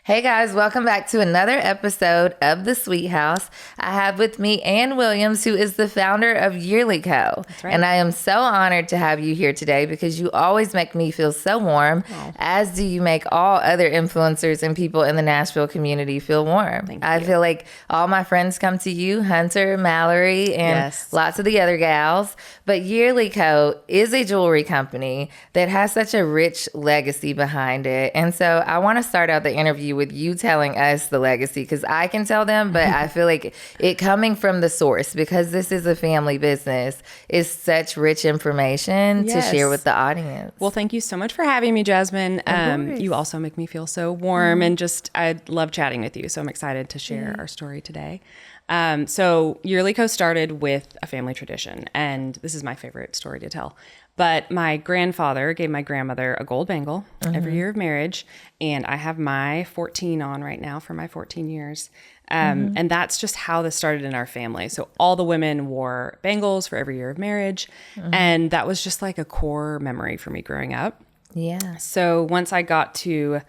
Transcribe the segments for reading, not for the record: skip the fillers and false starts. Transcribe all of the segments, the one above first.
Hey guys, welcome back to another episode of The Sweet House. I have with me Ann Williams, who is the founder of Yearly Co. That's right. And I am so honored to have you here today because you always make me feel so warm, as do you make all other influencers and people in the Nashville community feel warm. Thank I you. feel like all my friends come to you, Hunter, Mallory, and Yes. lots of the other gals. But Yearly Co. is a jewelry company that has such a rich legacy behind it. And so I want to start out the interview with you telling us the legacy, because I can tell them, but I feel like it coming from the source, because this is a family business, is such rich information to share with the audience. Well, thank you so much for having me, Jasmine. course. You also make me feel so warm and just, I love chatting with you. So I'm excited to share our story today. So Yearly Co started with a family tradition, and this is my favorite story to tell. But my grandfather gave my grandmother a gold bangle every year of marriage, and I have my 14 on right now for my 14 years. And that's just how this started in our family. So all the women wore bangles for every year of marriage, and that was just like a core memory for me growing up. Yeah. So once I got to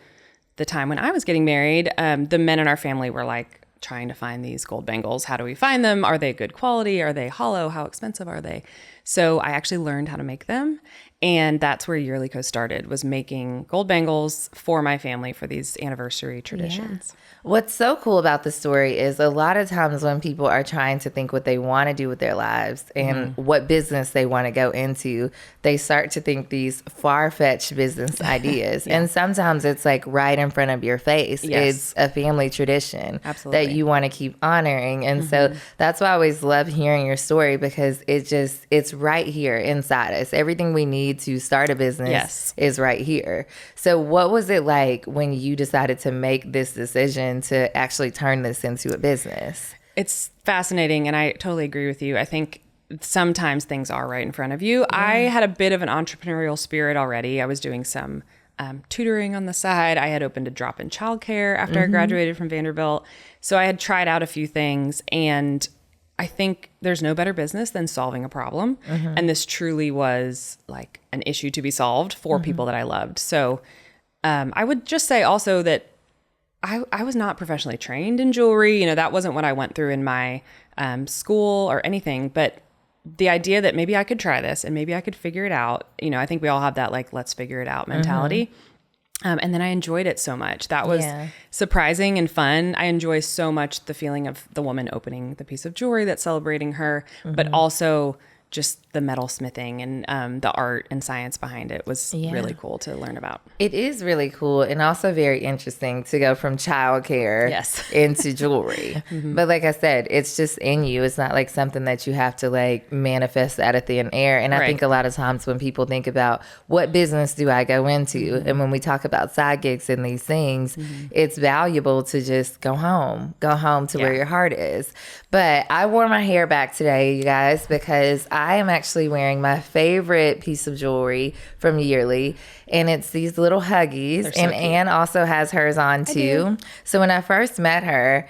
the time when I was getting married, the men in our family were like trying to find these gold bangles. How do we find them? Are they good quality? Are they hollow? How expensive are they? So I actually learned how to make them. And that's where Yearly Co started, was making gold bangles for my family for these anniversary traditions. What's so cool about the story is a lot of times when people are trying to think what they want to do with their lives and what business they want to go into, they start to think these far-fetched business ideas. And sometimes it's like right in front of your face. Yes. It's a family tradition Absolutely. that you want to keep honoring. And so that's why I always love hearing your story, because it's right here inside us. Everything we need to start a business is right here. So what was it like when you decided to make this decision to actually turn this into a business? It's fascinating, and I totally agree with you. I think sometimes things are right in front of you. I had a bit of an entrepreneurial spirit already. I was doing some tutoring on the side. I had opened a drop-in childcare after I graduated from Vanderbilt. So I had tried out a few things, and I think there's no better business than solving a problem. And this truly was like an issue to be solved for people that I loved. So I would just say also that I was not professionally trained in jewelry. You know, that wasn't what I went through in my school or anything. But the idea that maybe I could try this and maybe I could figure it out, you know, I think we all have that like, let's figure it out mentality. And then I enjoyed it so much. That was surprising and fun. I enjoy so much the feeling of the woman opening the piece of jewelry that's celebrating her, but also just the metalsmithing and the art and science behind it was really cool to learn about. It is really cool and also very interesting to go from childcare into jewelry. But like I said, it's just in you. It's not like something that you have to like manifest out of thin air. And I think a lot of times when people think about what business do I go into, and when we talk about side gigs and these things, it's valuable to just go home to where your heart is. But I wore my hair back today, you guys, because I am actually wearing my favorite piece of jewelry from Yearly, and it's these little Huggies. So and cute. Ann also has hers on too. So when I first met her,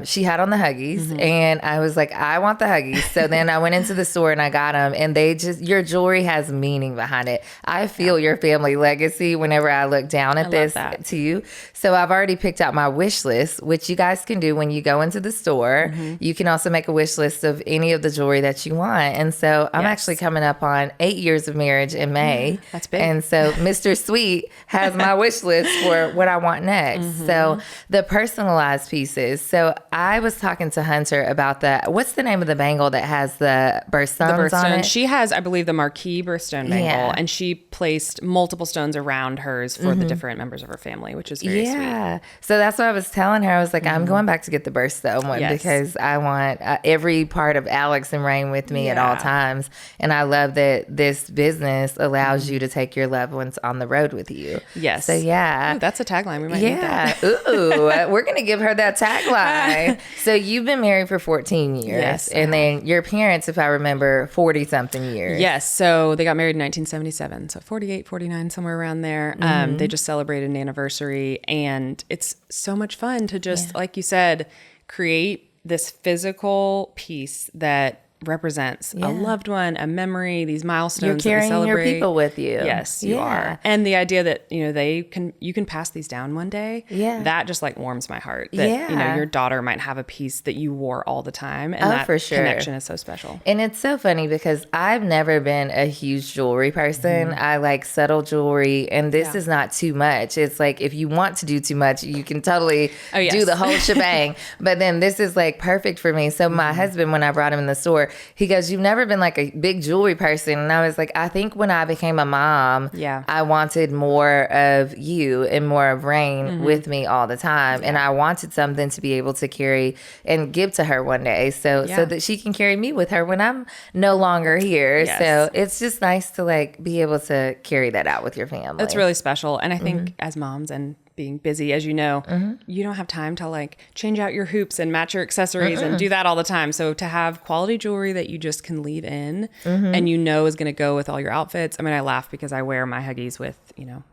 she had on the Huggies, and I was like, I want the Huggies. So then I went into the store and I got them, and your jewelry has meaning behind it. I feel your family legacy whenever I look down at this too. So I've already picked out my wish list, which you guys can do when you go into the store. You can also make a wish list of any of the jewelry that you want. And so I'm actually coming up on 8 years of marriage in May. That's big. And so Mr. Sweet has my wish list for what I want next. So the personalized pieces. So I was talking to Hunter about what's the name of the bangle that has the birthstones on it? She has, I believe, the marquee birthstone bangle, and she placed multiple stones around hers for the different members of her family, which is very sweet. So that's what I was telling her. I was like, I'm going back to get the birthstone one because I want every part of Alex and Rain with me at all times. And I love that this business allows you to take your loved ones on the road with you. Yes. So Ooh, that's a tagline. We might need that. Ooh, we're going to give her that tagline. So you've been married for 14 years. Yes. And then your parents, if I remember, 40 something years. Yes. So they got married in 1977. So 48, 49, somewhere around there. They just celebrated an anniversary, and it's so much fun to just, like you said, create this physical piece that represents a loved one, a memory, these milestones. You're carrying that we celebrate. your people with you. Yes, you are. And the idea that, you can pass these down one day. Yeah. That just like warms my heart that, your daughter might have a piece that you wore all the time. And that for sure. Connection is so special. And it's so funny because I've never been a huge jewelry person. I like subtle jewelry, and this is not too much. It's like, if you want to do too much, you can totally do the whole shebang. But then this is like perfect for me. So my husband, when I brought him in the store, he goes, "You've never been like a big jewelry person." And I was like, I think when I became a mom, I wanted more of you and more of Rain with me all the time. And I wanted something to be able to carry and give to her one day so that she can carry me with her when I'm no longer here. Yes. So it's just nice to like be able to carry that out with your family. It's really special. And I think as moms and being busy, as you know, you don't have time to like change out your hoops and match your accessories and do that all the time. So to have quality jewelry that you just can leave in and is going to go with all your outfits. I mean, I laugh because I wear my Huggies with,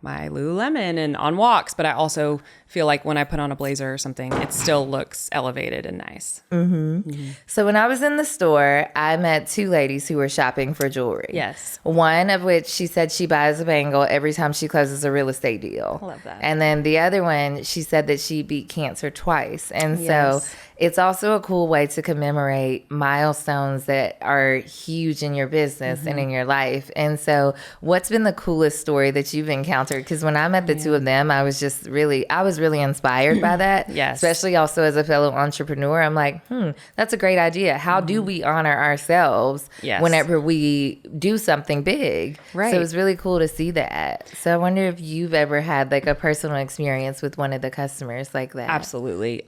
my Lululemon and on walks, but I also feel like when I put on a blazer or something, it still looks elevated and nice. So when I was in the store, I met two ladies who were shopping for jewelry. Yes. One of which she said she buys a bangle every time she closes a real estate deal. I love that. And then the other one, she said that she beat cancer twice. And so it's also a cool way to commemorate milestones that are huge in your business and in your life. And so what's been the coolest story that you've encountered? Because when I met the two of them, I was really inspired by that. Yes. Especially also as a fellow entrepreneur. I'm like, that's a great idea. How do we honor ourselves whenever we do something big? Right. So it was really cool to see that. So I wonder if you've ever had like a personal experience with one of the customers like that. Absolutely.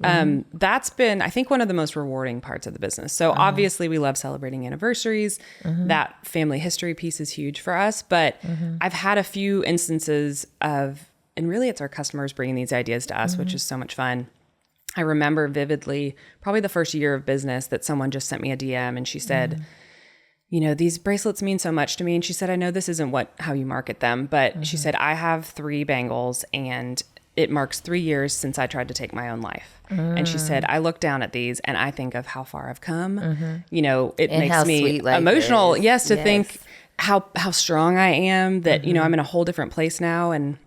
That's been, I think, one of the most rewarding parts of the business. So obviously we love celebrating anniversaries. That family history piece is huge for us, but I've had a few instances of, and really it's our customers bringing these ideas to us, which is so much fun. I remember vividly, probably the first year of business, that someone just sent me a DM and she said, these bracelets mean so much to me. And she said, I know this isn't how you market them, but she said, I have 3 bangles and it marks 3 years since I tried to take my own life. And she said, I look down at these and I think of how far I've come. It and makes me emotional. To think how strong I am, that, I'm in a whole different place now. And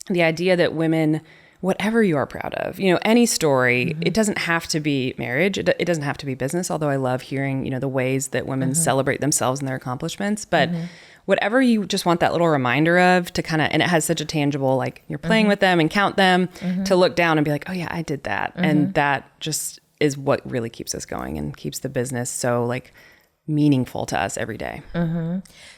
the idea that women, whatever you are proud of, any story, it doesn't have to be marriage. It doesn't have to be business, although I love hearing, the ways that women celebrate themselves and their accomplishments. But whatever you just want that little reminder of, to kind of, and it has such a tangible, like you're playing with them and count them, to look down and be like, oh yeah, I did that. And that just is what really keeps us going and keeps the business so like meaningful to us every day.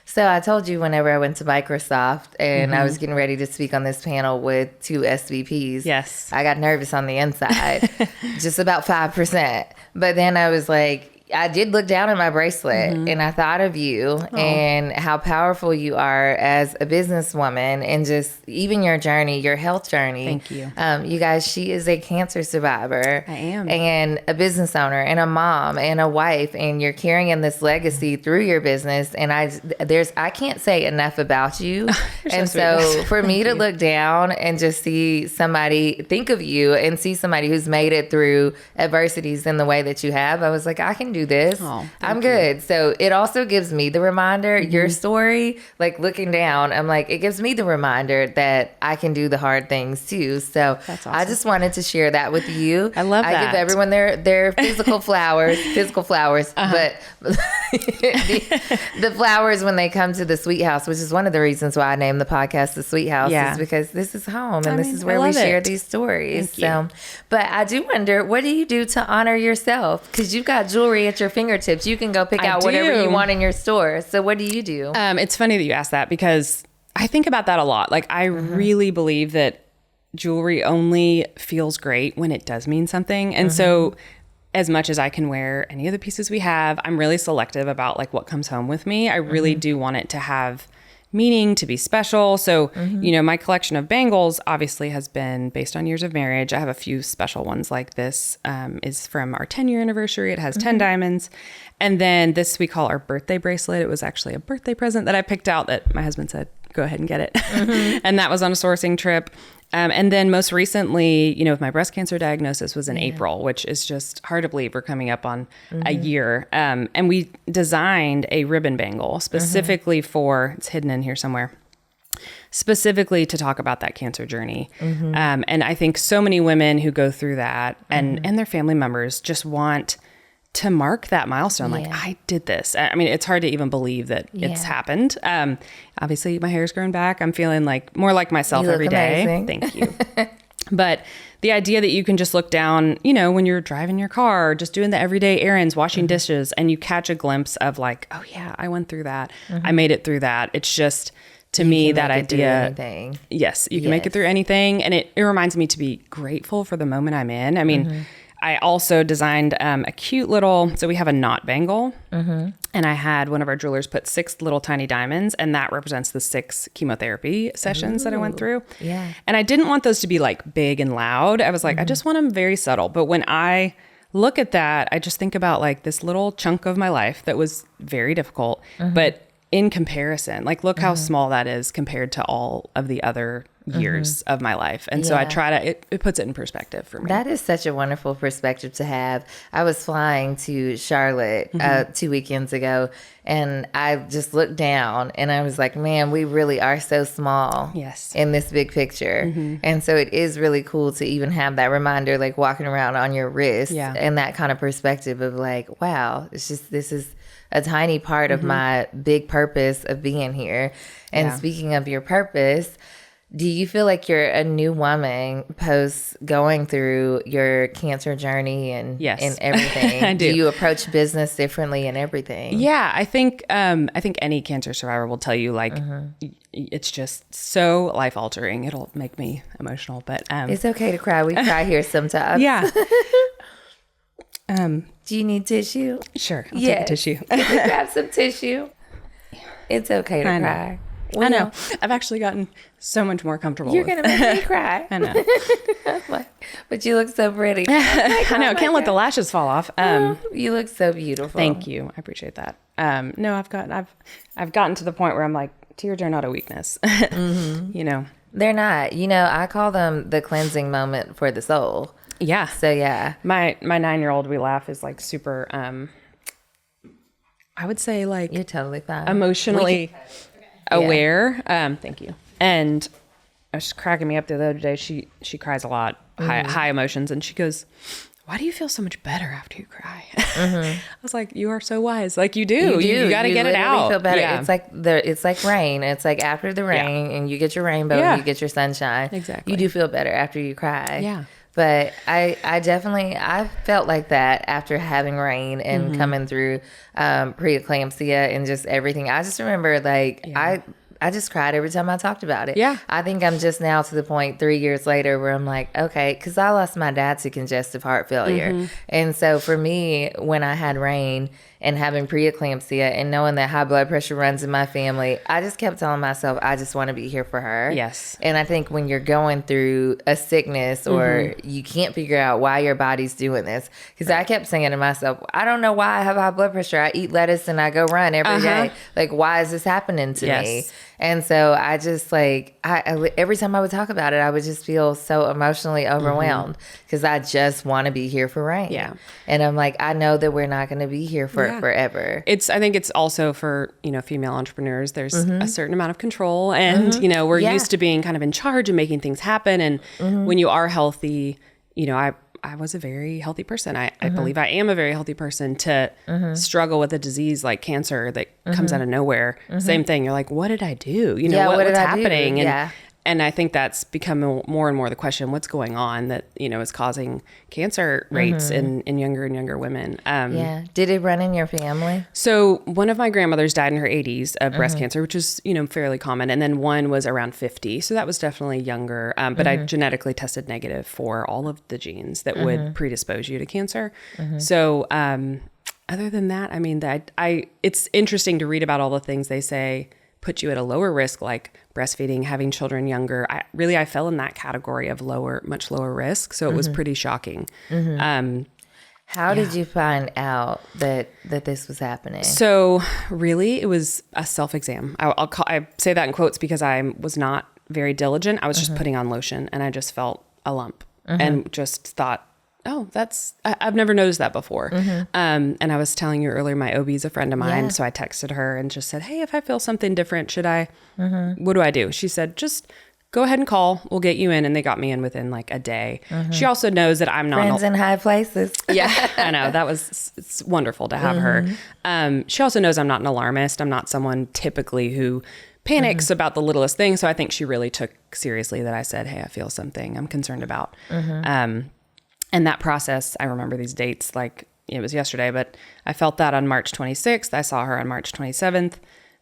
So I told you whenever I went to Microsoft and I was getting ready to speak on this panel with 2 SVPs. Yes. I got nervous on the inside, just about 5%. But then I was like, I did look down at my bracelet and I thought of you and how powerful you are as a businesswoman and just even your journey, your health journey. Thank you. You guys, she is a cancer survivor. I am. And a business owner and a mom and a wife, and you're carrying this legacy through your business. And I can't say enough about you. And so for me to look down and just see somebody, think of you and see somebody who's made it through adversities in the way that you have, I was like, I can do this. I'm good. So it also gives me the reminder, your story, like looking down, I'm like, it gives me the reminder that I can do the hard things too. So that's awesome. I just wanted to share that with you. I love that. I give everyone their physical flowers, but the flowers when they come to the Sweet House, which is one of the reasons why I named the podcast The Sweet House, is because this is home and this is where we share these stories. So, but I do wonder, what do you do to honor yourself? Because you've got jewelry at your fingertips. You can go pick out whatever you want in your store. So what do you do? It's funny that you asked that, because I think about that a lot. Like I really believe that jewelry only feels great when it does mean something. And so as much as I can wear any of the pieces we have, I'm really selective about like what comes home with me. I really do want it to have meaning, to be special. So, my collection of bangles obviously has been based on years of marriage. I have a few special ones like this, is from our 10-year anniversary. It has 10 diamonds. And then this we call our birthday bracelet. It was actually a birthday present that I picked out that my husband said, go ahead and get it. And that was on a sourcing trip. And then most recently, you know, my breast cancer diagnosis was in April, which is just hard to believe. We're coming up on a year. And we designed a ribbon bangle specifically for, it's hidden in here somewhere, specifically to talk about that cancer journey. And I think so many women who go through that and their family members just want to mark that milestone. Like, I did this. I mean, it's hard to even believe that it's happened. Obviously my hair's grown back. I'm feeling like more like myself every day. Amazing. Thank you. But the idea that you can just look down, you know, when you're driving your car, just doing the everyday errands, washing dishes, and you catch a glimpse of like, oh yeah, I went through that. I made it through that. It's just, to me, that idea, yes, you can make it through anything. And it reminds me to be grateful for the moment I'm in. I mean, I also designed a cute little, so we have a knot bangle, and I had one of our jewelers put 6 little tiny diamonds, and that represents the 6 chemotherapy sessions that I went through. And I didn't want those to be like big and loud. I was like, I just want them very subtle. But when I look at that, I just think about like this little chunk of my life that was very difficult, but in comparison, like look how small that is compared to all of the other years of my life. And so I try to, it puts it in perspective for me. That is such a wonderful perspective to have. I was flying to Charlotte 2 weekends ago, and I just looked down and I was like, man, we really are so small in this big picture. And so it is really cool to even have that reminder, like walking around on your wrist and that kind of perspective of like, wow, it's just, this is a tiny part of my big purpose of being here. And speaking of your purpose, do you feel like you're a new woman post going through your cancer journey and everything? I do. Do you approach business differently and everything? Yeah, I think any cancer survivor will tell you like it's just so life altering. It'll make me emotional, but it's okay to cry. We cry here sometimes. Yeah. Do you need tissue? Sure, I'll take a tissue. Can you grab some tissue? It's okay to cry. I know. I've actually gotten so much more comfortable. You're going to make me cry. I know. But you look so pretty. I know. Can't let the lashes fall off. You look so beautiful. Thank you. I appreciate that. No, I've gotten to the point where I'm like, tears are not a weakness. You know, they're not. You know, I call them the cleansing moment for the soul. Yeah. So yeah. My 9-year-old, we laugh, is like super, I would say like, you're totally fine. Emotionally aware. Thank you. And I was just cracking me up the other day. She cries a lot, high emotions. And she goes, why do you feel so much better after you cry? I was like, you are so wise. Like you do. You got to get it out. Feel better. Yeah. It's like rain. It's like after the rain and you get your rainbow and you get your sunshine. Exactly. You do feel better after you cry. Yeah. But I felt like that after having rain and coming through preeclampsia and just everything. I just remember like I just cried every time I talked about it. Yeah. I think I'm just now to the point 3 years later where I'm like, okay, because I lost my dad to congestive heart failure. And so for me, when I had rain and having preeclampsia and knowing that high blood pressure runs in my family, I just kept telling myself, I just want to be here for her. Yes. And I think when you're going through a sickness or you can't figure out why your body's doing this, because I kept saying to myself, I don't know why I have high blood pressure. I eat lettuce and I go run every day. Like, why is this happening to me? And so I just like, I every time I would talk about it, I would just feel so emotionally overwhelmed because I just want to be here for Rain. Yeah. And I'm like, I know that we're not going to be here for forever. I think it's also for, female entrepreneurs, there's a certain amount of control and, we're used to being kind of in charge and making things happen. And when you are healthy, I was a very healthy person. I believe I am a very healthy person to struggle with a disease like cancer that comes out of nowhere. Same thing. You're like, what did I do? What's happening? And I think that's become more and more the question, what's going on that, is causing cancer rates in younger and younger women. Did it run in your family? So one of my grandmothers died in her 80s of breast cancer, which is, fairly common. And then one was around 50. So that was definitely younger. But I genetically tested negative for all of the genes that would predispose you to cancer. So other than that, I mean, it's interesting to read about all the things they say put you at a lower risk, like breastfeeding, having children younger. I fell in that category of much lower risk. So it was pretty shocking. How did you find out that this was happening? So really, it was a self-exam. I say that in quotes because I was not very diligent. I was just putting on lotion, and I just felt a lump and just thought, oh, I've never noticed that before. And I was telling you earlier, my OB is a friend of mine. So I texted her and just said, hey, if I feel something different, should I, what do I do? She said, just go ahead and call. We'll get you in. And they got me in within like a day. She also knows that I'm not friends in high places. Yeah, I know. It's wonderful to have her. She also knows I'm not an alarmist. I'm not someone typically who panics about the littlest thing. So I think she really took seriously that I said, hey, I feel something I'm concerned about. And that process, I remember these dates like it was yesterday, but I felt that on March 26th. I saw her on March 27th.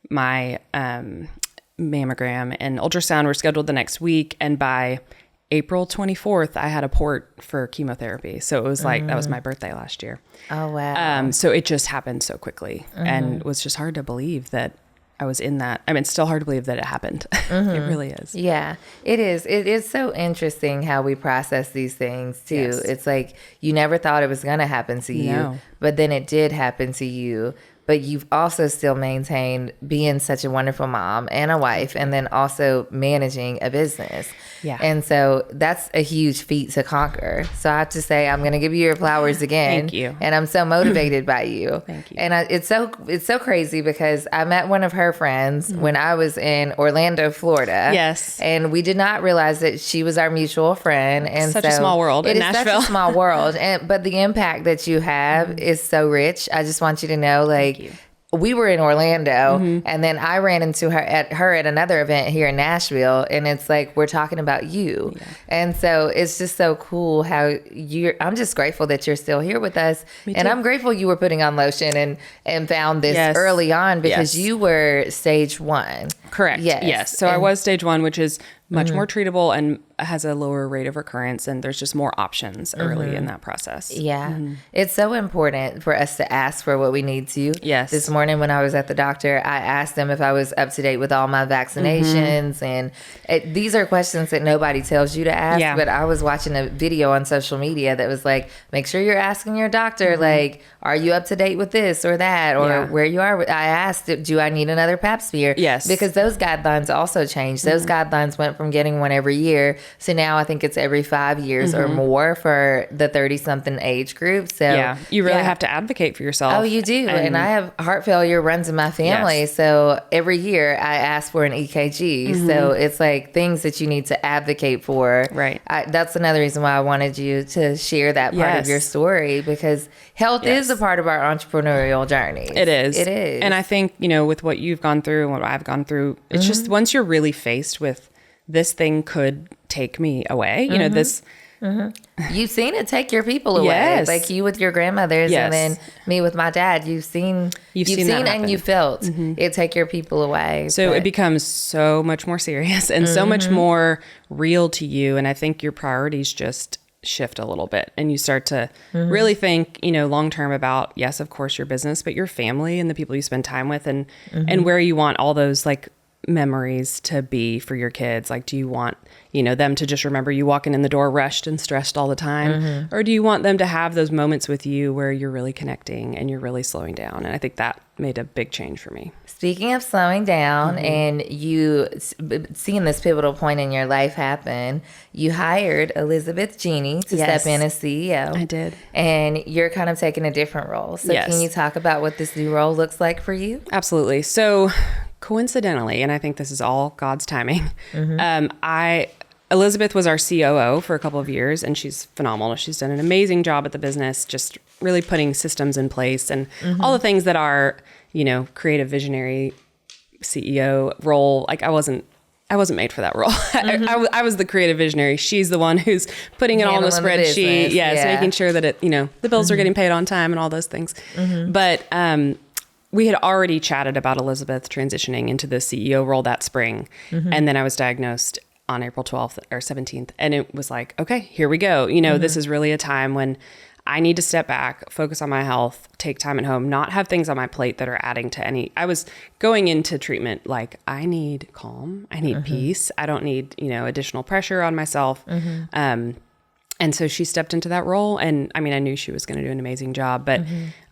My mammogram and ultrasound were scheduled the next week. And by April 24th, I had a port for chemotherapy. So it was like, that was my birthday last year. Oh, wow. So it just happened so quickly and it was just hard to believe that I was in that. I mean, it's still hard to believe that it happened. It really is. Yeah, it is. It is so interesting how we process these things too. Yes. It's like you never thought it was going to happen to you, but then it did happen to you. But you've also still maintained being such a wonderful mom and a wife, and then also managing a business. Yeah. And so that's a huge feat to conquer. So I have to say, I'm going to give you your flowers again. Thank you. And I'm so motivated by you. Thank you. And it's so crazy because I met one of her friends when I was in Orlando, Florida. Yes. And we did not realize that she was our mutual friend. And such a small world in Nashville. Such a small world. But the impact that you have is so rich. I just want you to know, like, we were in Orlando and then I ran into her at another event here in Nashville, and it's like, we're talking about you. Yeah. And so it's just so cool how I'm just grateful that you're still here with us. And I'm grateful you were putting on lotion and found this early on because you were stage 1. Correct. Yes. So I was stage 1, which is much more treatable and has a lower rate of recurrence. And there's just more options early in that process. Yeah. It's so important for us to ask for what we need to. Yes. This morning when I was at the doctor, I asked them if I was up to date with all my vaccinations. And these are questions that nobody tells you to ask. Yeah. But I was watching a video on social media that was like, make sure you're asking your doctor, like, are you up to date with this or that? Or where you are. I asked, do I need another pap smear? Yes. Because those guidelines also changed. Those guidelines went from getting one every year. So now I think it's every 5 years or more for the 30-something age group. So you really have to advocate for yourself. Oh, you do. And I have heart failure runs in my family. Yes. So every year I ask for an EKG. So it's like things that you need to advocate for. Right. That's another reason why I wanted you to share that part of your story, because health is a part of our entrepreneurial journey. It is. It is. And I think, with what you've gone through and what I've gone through, it's just once you're really faced with this thing could take me away, this. You've seen it take your people away. Yes. Like you with your grandmothers and then me with my dad. You've seen and you felt it take your people away. So it becomes so much more serious and so much more real to you. And I think your priorities just shift a little bit and you start to really think, long-term about, yes, of course, your business, but your family and the people you spend time with and where you want all those like memories to be for your kids. Like, do you want, them to just remember you walking in the door rushed and stressed all the time? Or do you want them to have those moments with you where you're really connecting and you're really slowing down? And I think that made a big change for me. Speaking of slowing down and you seeing this pivotal point in your life happen, you hired Elizabeth Genie to step in as CEO. I did. And you're kind of taking a different role. So can you talk about what this new role looks like for you? Absolutely. So coincidentally, and I think this is all God's timing, Elizabeth was our COO for a couple of years, and she's phenomenal. She's done an amazing job at the business, just really putting systems in place and all the things that are, creative visionary CEO role. Like I wasn't made for that role. I was the creative visionary. She's the one who's putting it all in the spreadsheet. Making sure that it, the bills are getting paid on time and all those things. But we had already chatted about Elizabeth transitioning into the CEO role that spring. And then I was diagnosed on April 12th or 17th. And it was like, okay, here we go. This is really a time when I need to step back, focus on my health, take time at home, not have things on my plate that are adding to I was going into treatment like, I need calm, I need peace. I don't need, additional pressure on myself. And so she stepped into that role. And I mean, I knew she was going to do an amazing job, but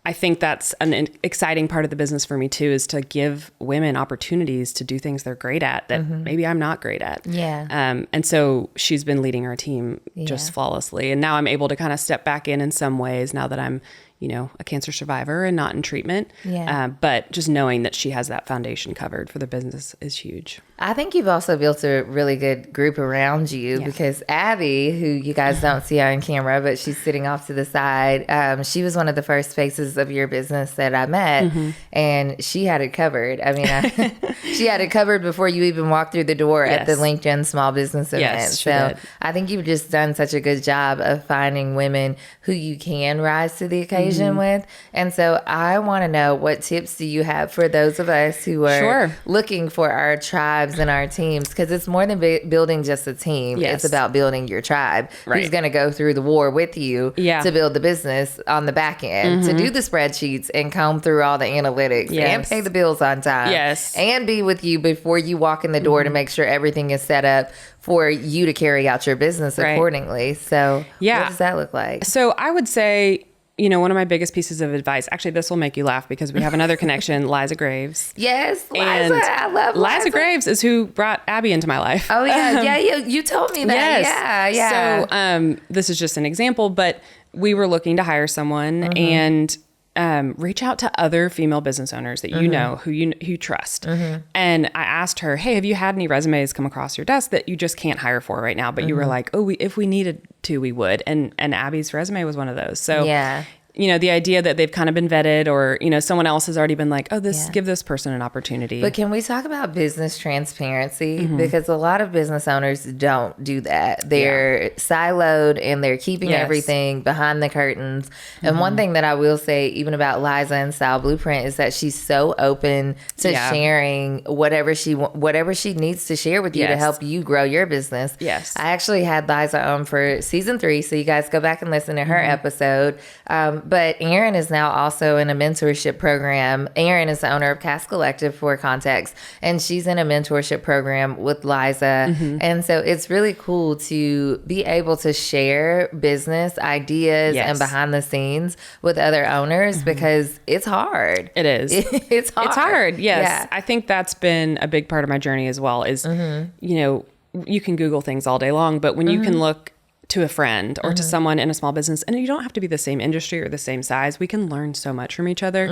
I think that's an exciting part of the business for me too, is to give women opportunities to do things they're great at that maybe I'm not great at. Yeah. And so she's been leading our team just flawlessly. And now I'm able to kind of step back in some ways now that I'm, you know, a cancer survivor and not in treatment. Yeah. But just knowing that she has that foundation covered for the business is huge. I think you've also built a really good group around you because Abby, who you guys don't see on camera, but she's sitting off to the side, she was one of the first faces of your business that I met, and she had it covered. I mean, she had it covered before you even walked through the door at the LinkedIn Small Business event. Yes, so I think you've just done such a good job of finding women who you can rise to the occasion with. And so I want to know, what tips do you have for those of us who are looking for our tribes and our teams? Because it's more than building just a team. It's about building your tribe who's going to go through the war with you to build the business on the back end, to do the spreadsheets and comb through all the analytics and pay the bills on time and be with you before you walk in the door to make sure everything is set up for you to carry out your business accordingly. So what does that look like? So I would say, you know, one of my biggest pieces of advice, actually, this will make you laugh because we have another connection, Liza Graves. Yes, Liza. I love Liza Graves is who brought Abby into my life. Oh, yeah. You told me that. Yes. Yeah. So this is just an example, but we were looking to hire someone and reach out to other female business owners that you know, who you trust. And I asked her, hey, have you had any resumes come across your desk that you just can't hire for right now? But you were like, oh, if we needed to, we would. And Abby's resume was one of those. So you know, the idea that they've kind of been vetted, or, you know, someone else has already been like, oh, give this person an opportunity. But can we talk about business transparency? Because a lot of business owners don't do that. They're siloed and they're keeping everything behind the curtains. And one thing that I will say, even about Liza and Style Blueprint, is that she's so open to sharing whatever she needs to share with you to help you grow your business. Yes. I actually had Liza on for season 3, so you guys go back and listen to her episode. But Erin is now also in a mentorship program. Erin is the owner of Cast Collective, for context, and she's in a mentorship program with Liza. And so it's really cool to be able to share business ideas and behind the scenes with other owners, because it's hard. It is. It's hard. It's hard. Yes. Yeah. I think that's been a big part of my journey as well, is, you know, you can Google things all day long, but when you can look to a friend or to someone in a small business, and you don't have to be the same industry or the same size, we can learn so much from each other.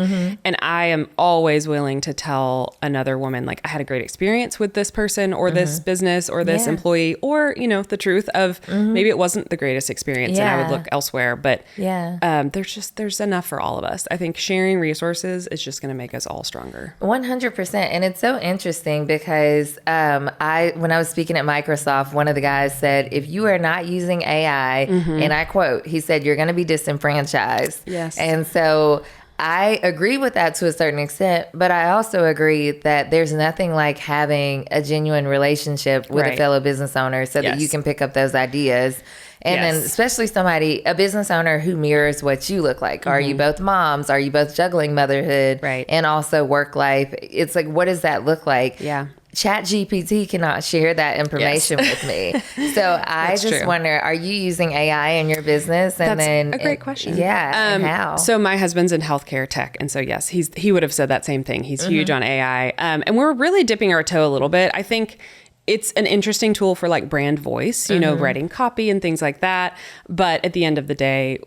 And I am always willing to tell another woman, like, I had a great experience with this person or this business or this employee, or, you know, the truth of maybe it wasn't the greatest experience and I would look elsewhere, but there's enough for all of us. I think sharing resources is just going to make us all stronger. 100%. And it's so interesting because when I was speaking at Microsoft, one of the guys said, if you are not using AI, and I quote, he said, you're going to be disenfranchised. Yes. And so I agree with that to a certain extent, but I also agree that there's nothing like having a genuine relationship with a fellow business owner so that you can pick up those ideas. And then especially a business owner who mirrors what you look like. Are you both moms? Are you both juggling motherhood and also work life? It's like, what does that look like? Yeah. ChatGPT cannot share that information with me. So I just wonder, are you using AI in your business? And That's a great question. Yeah. And how? So my husband's in healthcare tech. And so, yes, he would have said that same thing. He's huge on AI. And we're really dipping our toe a little bit. I think it's an interesting tool for like brand voice, you know, writing copy and things like that. But at the end of the day,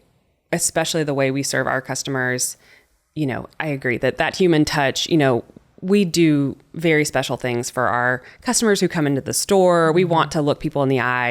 especially the way we serve our customers, you know, I agree that human touch, you know, we do very special things for our customers who come into the store. We want to look people in the eye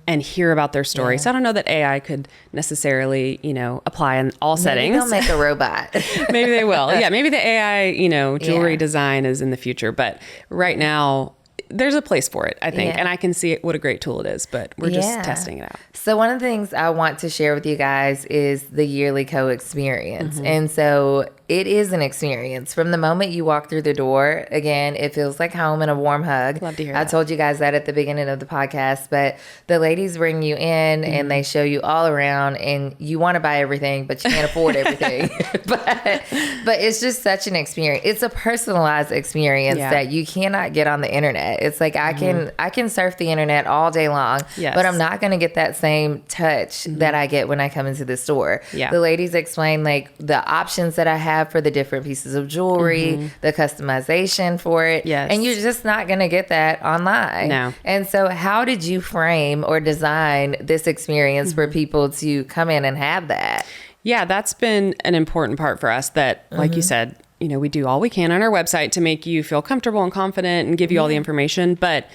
and hear about their story. Yeah. So I don't know that AI could necessarily, you know, apply in all settings. Maybe they'll make a robot. Maybe they will. Yeah, maybe the AI, you know, jewelry design is in the future. But right now, there's a place for it, I think. And I can see what a great tool it is, but we're just testing it out. So one of the things I want to share with you guys is the yearly co-experience. And so it is an experience. From the moment you walk through the door, again, it feels like home and a warm hug. Love to hear I that. told you guys that at the beginning of the podcast, but the ladies bring you in and they show you all around, and you want to buy everything, but you can't afford everything. but it's just such an experience. It's a personalized experience that you cannot get on the internet. It's like I can surf the internet all day long, but I'm not going to get that same touch that I get when I come into the store. Yeah. The ladies explain like the options that I have for the different pieces of jewelry, the customization for it. Yes. And you're just not going to get that online. No. And so how did you frame or design this experience for people to come in and have that? Yeah, that's been an important part for us that, like you said, you know, we do all we can on our website to make you feel comfortable and confident and give you all the information. But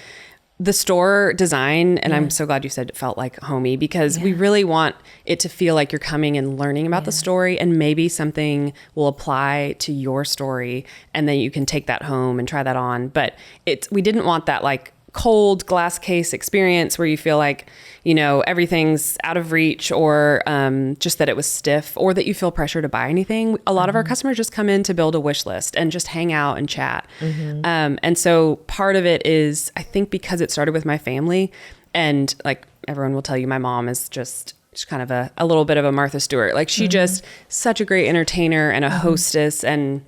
the store design, and I'm so glad you said it felt like homey, because we really want it to feel like you're coming and learning about the story, and maybe something will apply to your story, and then you can take that home and try that on. But we didn't want that like cold glass case experience where you feel like, you know, everything's out of reach, or just that it was stiff, or that you feel pressure to buy anything. A lot of our customers just come in to build a wish list and just hang out and chat. And so part of it is, I think, because it started with my family, and like everyone will tell you, my mom is just kind of a little bit of a Martha Stewart. Like she just such a great entertainer and a hostess, and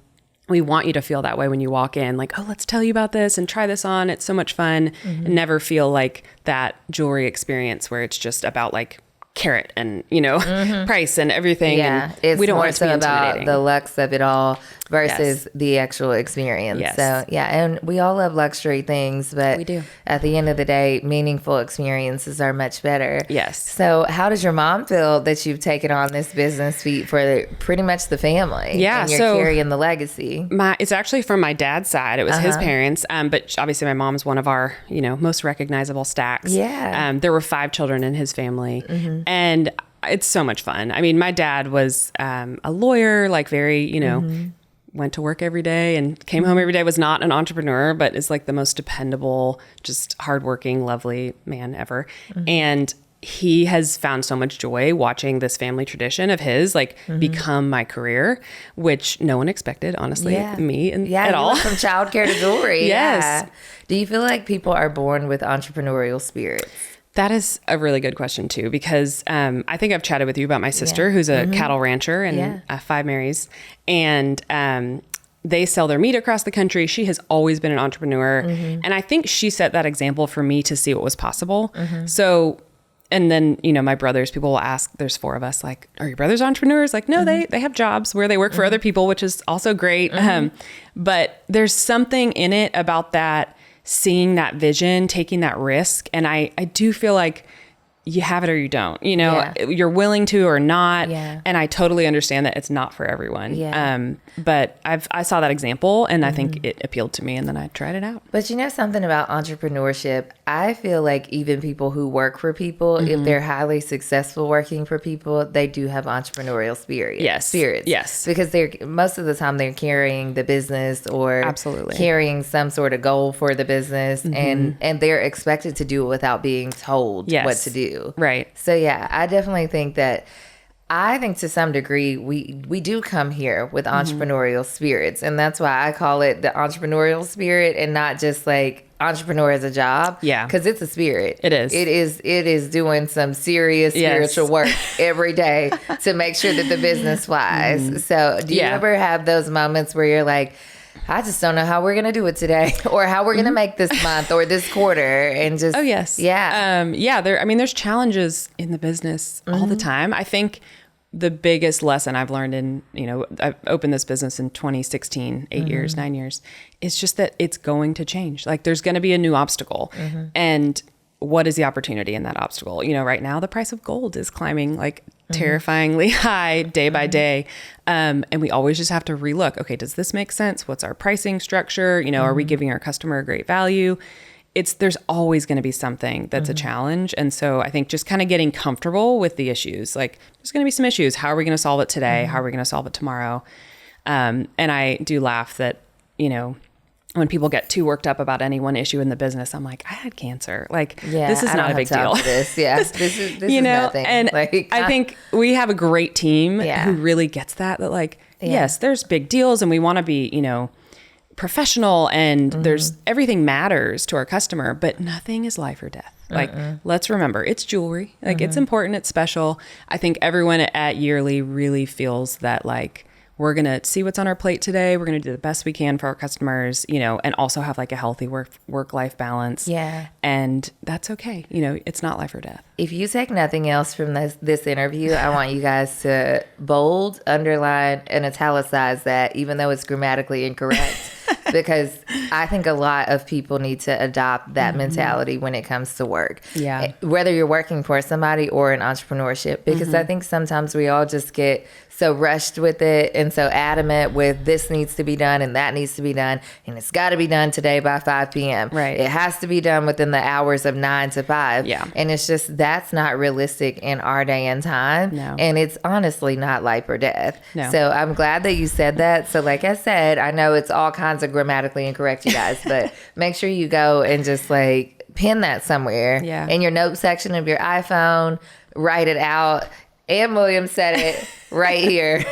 we want you to feel that way when you walk in, like, oh, let's tell you about this and try this on. It's so much fun. And never feel like that jewelry experience where it's just about like carat and, you know, price and everything. Yeah, and it's we don't more want it to be so about intimidating. the lux of it all versus the actual experience. Yes. So yeah, and we all love luxury things, but We do. at the end of the day, meaningful experiences are much better. Yes. So how does your mom feel that you've taken on this business feat for pretty much the family? Yeah, and you're so carrying the legacy. It's actually from my dad's side. It was his parents, but obviously my mom's one of our, you know, most recognizable stacks. Yeah. There were 5 children in his family, and it's so much fun. I mean, my dad was a lawyer, like very, you know, went to work every day and came home every day, was not an entrepreneur, but is like the most dependable, just hardworking, lovely man ever. And he has found so much joy watching this family tradition of his like become my career, which no one expected, honestly, me and at all. Went from childcare to jewelry. Yes. Yeah. Do you feel like people are born with entrepreneurial spirits? That is a really good question too, because I think I've chatted with you about my sister, who's a cattle rancher and 5 Marys, and they sell their meat across the country. She has always been an entrepreneur, and I think she set that example for me to see what was possible. So, and then, you know, my brothers, people will ask, there's 4 of us, like, are your brothers entrepreneurs? Like, no, they have jobs where they work for other people, which is also great. But there's something in it about that, seeing that vision, taking that risk. And I do feel like you have it or you don't, you know, you're willing to or not. Yeah. And I totally understand that it's not for everyone. Yeah. But I saw that example and I think it appealed to me, and then I tried it out. But you know something about entrepreneurship? I feel like even people who work for people, if they're highly successful working for people, they do have entrepreneurial spirits. Yes. Because most of the time they're carrying the business or Absolutely. carrying some sort of goal for the business, and they're expected to do it without being told what to do. Right. So yeah, I definitely think that, I think to some degree we do come here with entrepreneurial spirits, and that's why I call it the entrepreneurial spirit and not just like entrepreneur as a job. Yeah. Because it's a spirit. It is. It is doing some serious spiritual work every day to make sure that the business flies. So do you ever have those moments where you're like, I just don't know how we're going to do it today, or how we're going to make this month or this quarter, and just, there's challenges in the business all the time. I think the biggest lesson I've learned in, you know, I've opened this business in 2016, 9 years, is just that it's going to change. Like there's going to be a new obstacle, and what is the opportunity in that obstacle? You know, right now the price of gold is climbing like terrifyingly high day by day. And we always just have to relook. Okay, does this make sense? What's our pricing structure? You know, are we giving our customer a great value? There's always going to be something that's a challenge. And so I think just kind of getting comfortable with the issues, like there's going to be some issues. How are we going to solve it today? How are we going to solve it tomorrow? And I do laugh that, you know, when people get too worked up about any one issue in the business, I'm like, I had cancer. Like, this is not a big deal. This is you know, nothing. And like, I think we have a great team who really gets that like, yes, there's big deals and we want to be, you know, professional and there's everything matters to our customer, but nothing is life or death. Like, let's remember it's jewelry. Like it's important. It's special. I think everyone at Yearly really feels that like, we're going to see what's on our plate today. We're going to do the best we can for our customers, you know, and also have like a healthy work-life balance. Yeah. And that's okay. You know, it's not life or death. If you take nothing else from this interview, I want you guys to bold, underline, and italicize that, even though it's grammatically incorrect. Because I think a lot of people need to adopt that mentality when it comes to work. Yeah. Whether you're working for somebody or in entrepreneurship. Because I think sometimes we all just get so rushed with it and so adamant with this needs to be done and that needs to be done. And it's got to be done today by 5 p.m. Right. It has to be done within the hours of 9 to 5. Yeah. And it's just, that's not realistic in our day and time. No. And it's honestly not life or death. No. So I'm glad that you said that. So like I said, I know it's all kinds of grammatically incorrect, you guys, but make sure you go and just like pin that somewhere in your note section of your iPhone, write it out. And William said it right here.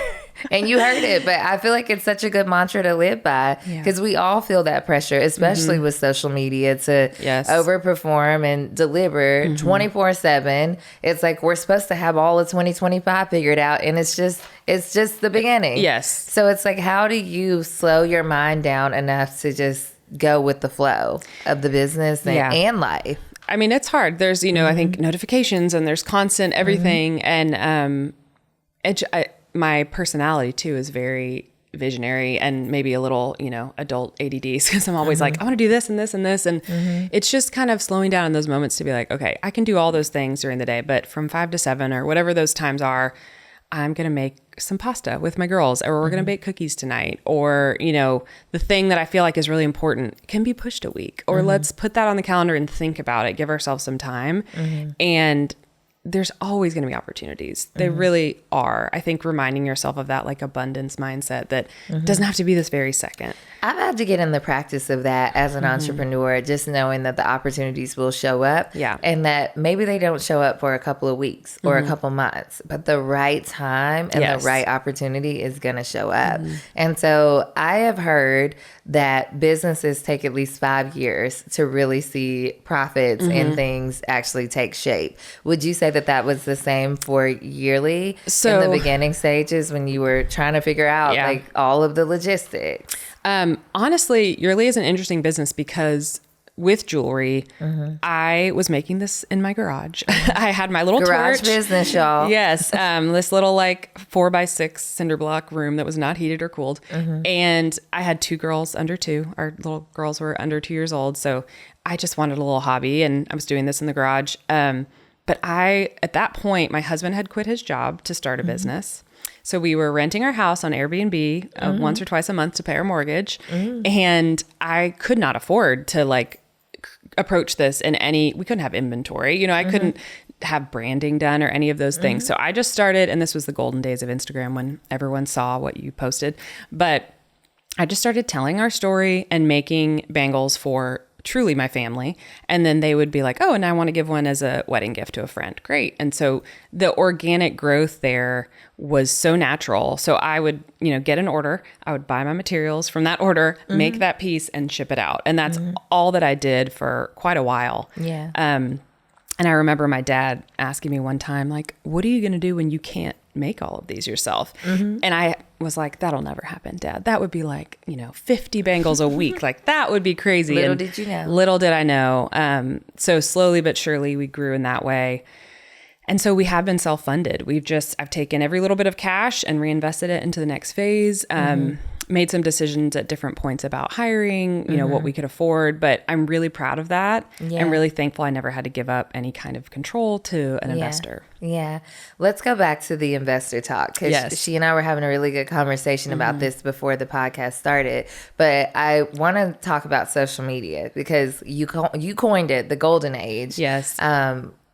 And you heard it, but I feel like it's such a good mantra to live by because we all feel that pressure, especially with social media to overperform and deliver 24/7. It's like we're supposed to have all of 2025 figured out, and it's just the beginning. Yes. So it's like, how do you slow your mind down enough to just go with the flow of the business and life? I mean, it's hard. There's, you know, I think notifications and there's constant everything. And my personality too is very visionary and maybe a little, you know, adult ADDs because I'm always like, I want to do this and this and this. And it's just kind of slowing down in those moments to be like, okay, I can do all those things during the day, but from 5 to 7 or whatever those times are, I'm going to make some pasta with my girls, or we're going to bake cookies tonight, or, you know, the thing that I feel like is really important can be pushed a week, or let's put that on the calendar and think about it, give ourselves some time. And there's always going to be opportunities. They really are. I think reminding yourself of that like abundance mindset that doesn't have to be this very second. I've had to get in the practice of that as an entrepreneur, just knowing that the opportunities will show up and that maybe they don't show up for a couple of weeks or a couple months, but the right time and the right opportunity is going to show up. And so I have heard that businesses take at least 5 years to really see profits and things actually take shape. Would you say that was the same for Yearly in the beginning stages when you were trying to figure out like all of the logistics? Honestly, Yearly is an interesting business because with jewelry, I was making this in my garage. I had my little garage torch. Business, y'all. Yes. This little like 4x6 cinder block room that was not heated or cooled. And I had 2 girls under 2. Our little girls were under 2 years old. So I just wanted a little hobby and I was doing this in the garage. But at that point, my husband had quit his job to start a business. So we were renting our house on Airbnb once or twice a month to pay our mortgage. And I could not afford to like approach this we couldn't have inventory. You know, I couldn't have branding done or any of those things. So I just started, and this was the golden days of Instagram when everyone saw what you posted. But I just started telling our story and making bangles for truly my family. And then they would be like, oh, and I want to give one as a wedding gift to a friend. Great. And so the organic growth there was so natural. So I would, you know, get an order. I would buy my materials from that order, make that piece and ship it out. And that's all that I did for quite a while. Yeah. And I remember my dad asking me one time, like, what are you going to do when you can't make all of these yourself? And I was like, that'll never happen, Dad. That would be like, you know, 50 bangles a week. Like that would be crazy. Little did you know. Little did I know. So slowly but surely we grew in that way. And so we have been self-funded. I've taken every little bit of cash and reinvested it into the next phase. Made some decisions at different points about hiring, you know, what we could afford, but I'm really proud of that. I'm really thankful I never had to give up any kind of control to an investor. Yeah. Let's go back to the investor talk because she and I were having a really good conversation about this before the podcast started, but I want to talk about social media because you coined it, the golden age. Yes.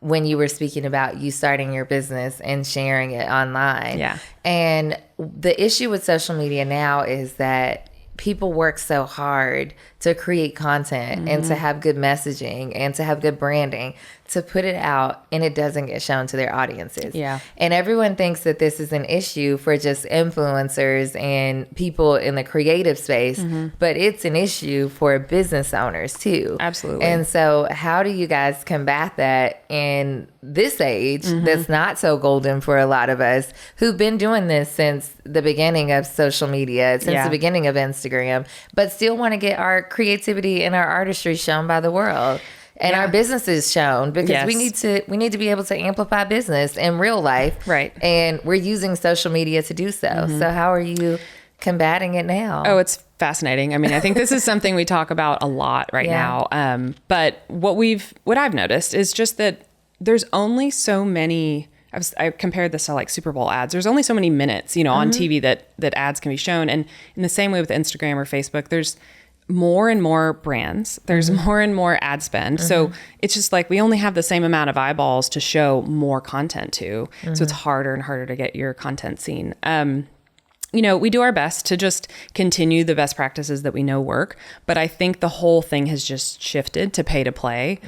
When you were speaking about you starting your business and sharing it online. Yeah. And the issue with social media now is that people work so hard to create content and to have good messaging and to have good branding, to put it out and it doesn't get shown to their audiences. Yeah. And everyone thinks that this is an issue for just influencers and people in the creative space, but it's an issue for business owners too. Absolutely. And so how do you guys combat that in this age that's not so golden for a lot of us who've been doing this since the beginning of social media, since the beginning of Instagram, but still want to get our creativity and our artistry shown by the world and our businesses shown, because we need to be able to amplify business in real life. Right. And we're using social media to do so. So how are you combating it now? Oh, it's fascinating. I mean, I think this is something we talk about a lot right now. But what I've noticed is just that there's only so many. I compared this to like Super Bowl ads. There's only so many minutes, on TV that ads can be shown. And in the same way with Instagram or Facebook, there's more and more brands. There's more and more ad spend. So it's just like we only have the same amount of eyeballs to show more content to. So it's harder and harder to get your content seen. We do our best to just continue the best practices that we know work. But I think the whole thing has just shifted to pay to play.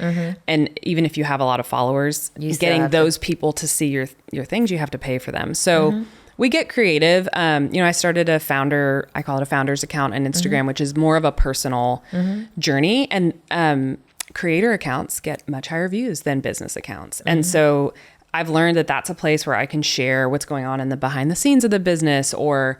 And even if you have a lot of followers, getting those people to see your things, you have to pay for them. So we get creative. I started I call it a founder's account on Instagram, which is more of a personal journey. And creator accounts get much higher views than business accounts. And so I've learned that that's a place where I can share what's going on in the behind the scenes of the business, or,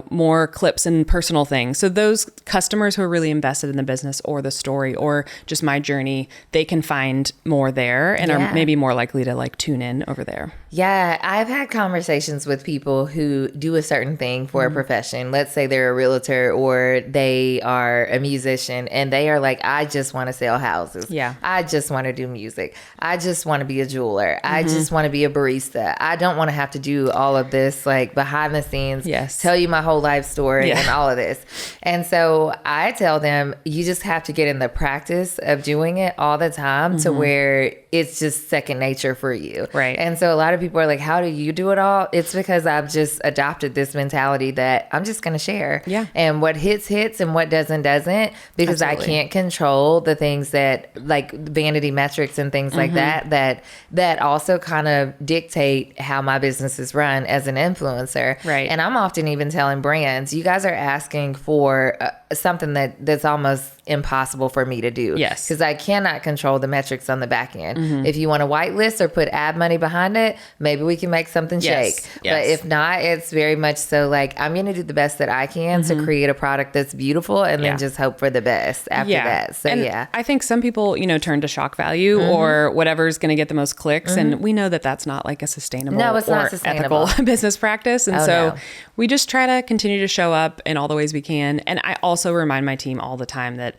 more clips and personal things. So those customers who are really invested in the business or the story or just my journey, they can find more there and are maybe more likely to like tune in over there. Yeah, I've had conversations with people who do a certain thing for a profession. Let's say they're a realtor or they are a musician, and they are like, I just want to sell houses. Yeah. I just want to do music. I just want to be a jeweler. I just want to be a barista. I don't want to have to do all of this like behind the scenes, tell you my whole life story and all of this. And so I tell them, you just have to get in the practice of doing it all the time to where it's just second nature for you. Right. And so a lot of people are like, how do you do it all? It's because I've just adopted this mentality that I'm just going to share. Yeah. And what hits and what doesn't, because I can't control the things that like vanity metrics and things like that also kind of dictate how my business is run as an influencer. Right. And I'm often even telling brands, you guys are asking for something that's almost impossible for me to do. Yes. Because I cannot control the metrics on the back end. If you want to whitelist or put ad money behind it, maybe we can make something shake. But if not, it's very much so like, I'm going to do the best that I can to create a product that's beautiful and then just hope for the best after that. So and I think some people, turn to shock value or whatever's going to get the most clicks. And we know that that's not like a sustainable ethical business practice. And we just try to continue to show up in all the ways we can. And I also remind my team all the time that,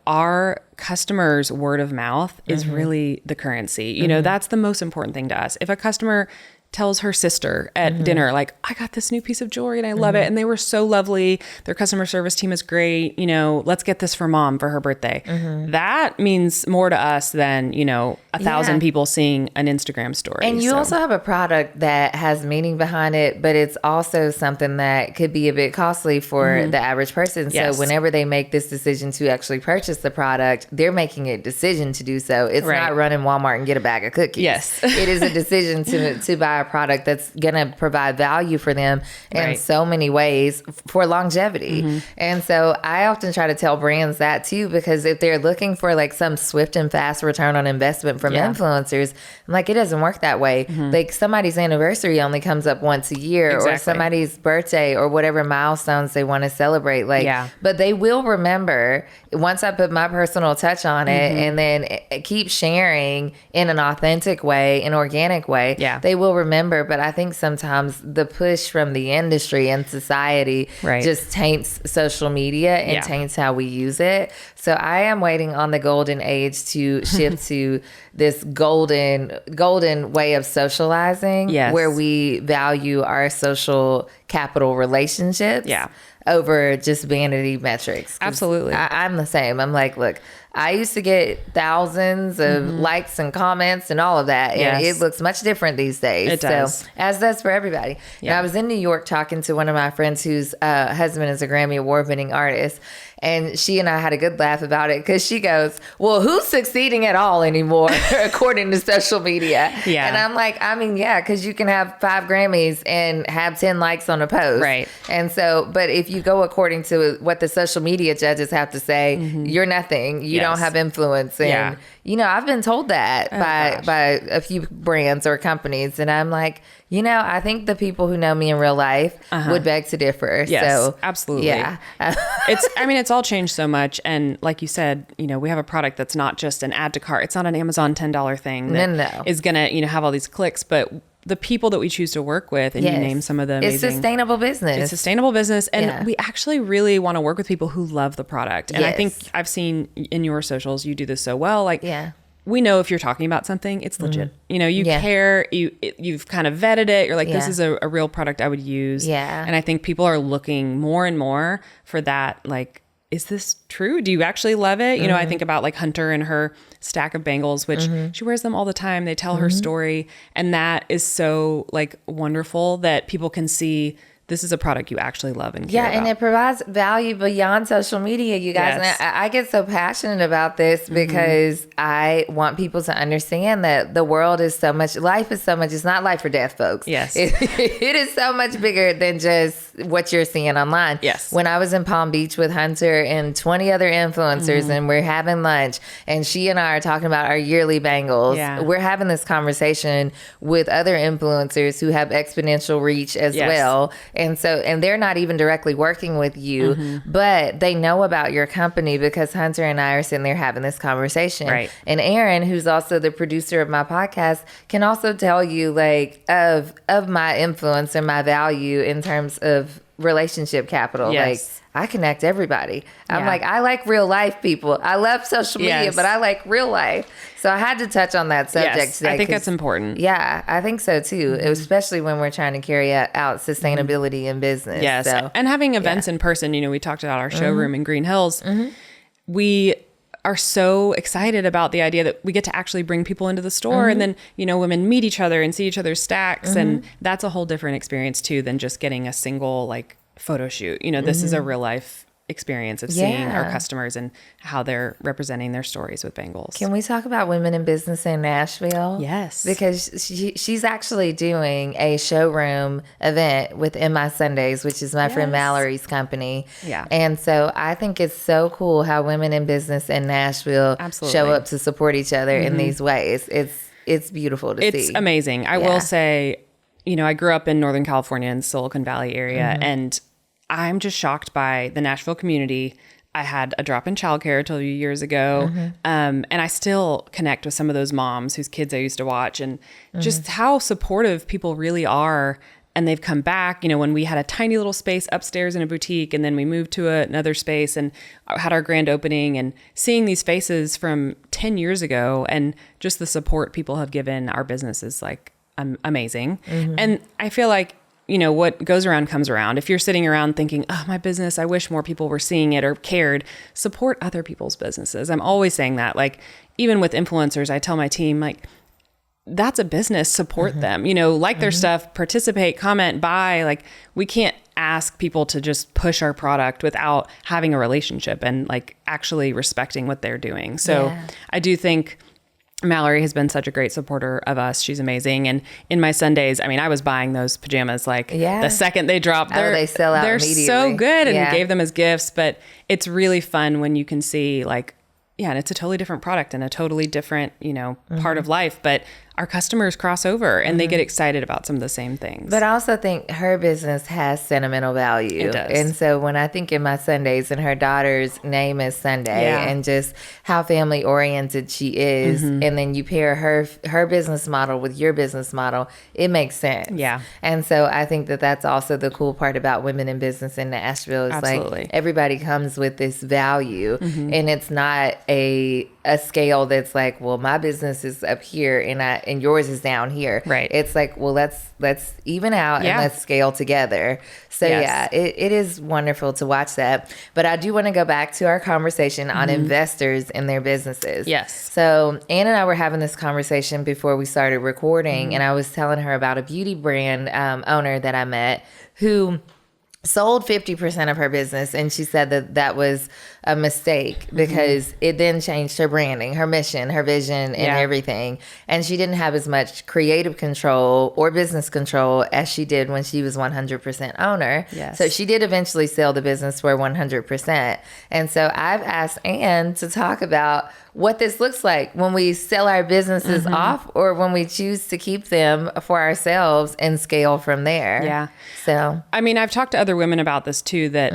our customers' word of mouth is really the currency. That's the most important thing to us. If a customer tells her sister at dinner, like, I got this new piece of jewelry and I love it. And they were so lovely. Their customer service team is great. Let's get this for mom for her birthday. That means more to us than, 1,000 people seeing an Instagram story. And you also have a product that has meaning behind it, but it's also something that could be a bit costly for the average person. So whenever they make this decision to actually purchase the product, they're making a decision to do so. It's not running Walmart and get a bag of cookies. It is a decision to buy a product that's going to provide value for them in so many ways for longevity. And so I often try to tell brands that too, because if they're looking for like some swift and fast return on investment from influencers, like it doesn't work that way. Like somebody's anniversary only comes up once a year or somebody's birthday or whatever milestones they want to celebrate. But they will remember once I put my personal touch on it and then keep sharing in an authentic way, an organic way. They will remember. But I think sometimes the push from the industry and society just taints social media and taints how we use it. So I am waiting on the golden age to shift to this golden way of socializing where we value our social capital relationships over just vanity metrics. Absolutely. I'm the same. I'm like, look, I used to get thousands of likes and comments and all of that. And it looks much different these days. It does. So, as does for everybody. Yeah. And I was in New York talking to one of my friends whose husband is a Grammy Award winning artist. And she and I had a good laugh about it because she goes, well, who's succeeding at all anymore, according to social media? Yeah. And I'm like, I mean, yeah, because you can have 5 Grammys and have 10 likes on a post. Right. And so, but if you go according to what the social media judges have to say, you're nothing. You don't have influence. And, you know, I've been told that by a few brands or companies. And I'm like, you know, I think the people who know me in real life would beg to differ. Yes, so, absolutely. Yeah. It's all changed so much. And like you said, you know, we have a product that's not just an add to cart. It's not an Amazon $10 thing that is going to, you know, have all these clicks, but the people that we choose to work with, and you name some of them. It's sustainable business. It's sustainable business. And we actually really want to work with people who love the product. And I think I've seen in your socials, you do this so well. Like, we know if you're talking about something, it's legit. You know, you care, you've kind of vetted it. You're like, this is a real product I would use. Yeah. And I think people are looking more and more for that. Like, is this true? Do you actually love it? You know, I think about like Hunter and her stack of bangles, which she wears them all the time. They tell her story. And that is so like wonderful that people can see this is a product you actually love and care about. And it provides value beyond social media, you guys. Yes. And I get so passionate about this because I want people to understand that the world is so much, life is so much, it's not life or death, folks. Yes. It is so much bigger than just what you're seeing online. Yes. When I was in Palm Beach with Hunter and 20 other influencers and we're having lunch and she and I are talking about our yearly bangles, we're having this conversation with other influencers who have exponential reach as well. And they're not even directly working with you, but they know about your company because Hunter and I are sitting there having this conversation. Right. And Aaron, who's also the producer of my podcast, can also tell you like of my influence and my value in terms of relationship capital. Like, I connect everybody. I'm like, I like real life people. I love social media, but I like real life. So I had to touch on that subject today. I think that's important. Yeah, I think so too, especially when we're trying to carry out sustainability in business. Yes, so, and having events in person. You know, we talked about our showroom in Green Hills. We are so excited about the idea that we get to actually bring people into the store and then, you know, women meet each other and see each other's stacks. And that's a whole different experience too than just getting a single like photo shoot. You know, this is a real life experience of seeing our customers and how they're representing their stories with bangles. Can we talk about women in business in Nashville? Yes. Because she's actually doing a showroom event with In My Sundays, which is my friend Mallory's company. Yeah. And so I think it's so cool how women in business in Nashville show up to support each other in these ways. It's beautiful to see. It's amazing. I will say, you know, I grew up in Northern California in the Silicon Valley area, and I'm just shocked by the Nashville community. I had a drop in childcare a few years ago. And I still connect with some of those moms whose kids I used to watch, and just how supportive people really are. And they've come back, you know, when we had a tiny little space upstairs in a boutique, and then we moved to another space and had our grand opening, and seeing these faces from 10 years ago and just the support people have given our business is like amazing. And I feel like, you know, what goes around comes around. If you're sitting around thinking, oh, my business, I wish more people were seeing it or cared, support other people's businesses. I'm always saying that. Like, even with influencers, I tell my team, like, that's a business, support them, you know, like their stuff, participate, comment, buy. Like, we can't ask people to just push our product without having a relationship and like actually respecting what they're doing. So I do think Mallory has been such a great supporter of us. She's amazing. And in my Sundays, I mean, I was buying those pajamas like the second they drop. They sell out immediately. They're so good, and gave them as gifts. But it's really fun when you can see like, and it's a totally different product and a totally different, you know, part of life. But our customers cross over and they get excited about some of the same things. But I also think her business has sentimental value. It does. And so when I think In My Sundays, and her daughter's name is Sunday, and just how family oriented she is, and then you pair her business model with your business model, it makes sense. Yeah. And so I think that that's also the cool part about women in business in Nashville is like everybody comes with this value, and it's not a scale that's like, well, my business is up here and and yours is down here. Right. It's like, well, let's even out and let's scale together. So it is wonderful to watch that. But I do want to go back to our conversation on investors and their businesses. Yes. So Ann and I were having this conversation before we started recording, and I was telling her about a beauty brand owner that I met who sold 50% of her business, and she said that was a mistake because it then changed her branding, her mission, her vision, and everything. And she didn't have as much creative control or business control as she did when she was 100% owner. Yes. So she did eventually sell the business for 100%. And so I've asked Ann to talk about what this looks like when we sell our businesses off or when we choose to keep them for ourselves and scale from there. Yeah. So, I mean, I've talked to other women about this too, that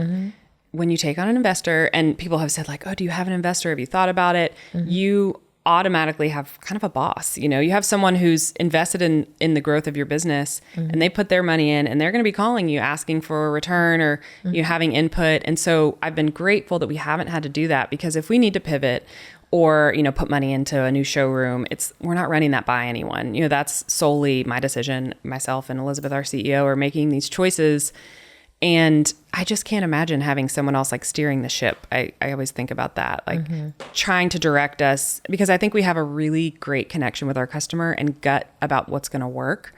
when you take on an investor, and people have said like, oh, do you have an investor? Have you thought about it? You automatically have kind of a boss. You know, you have someone who's invested in the growth of your business and they put their money in, and they're going to be calling you asking for a return or you having input. And so I've been grateful that we haven't had to do that, because if we need to pivot or, you know, put money into a new showroom, we're not running that by anyone. You know, that's solely my decision. Myself and Elizabeth, our CEO, are making these choices. And I just can't imagine having someone else like steering the ship. I always think about that, like trying to direct us, because I think we have a really great connection with our customer and gut about what's going to work.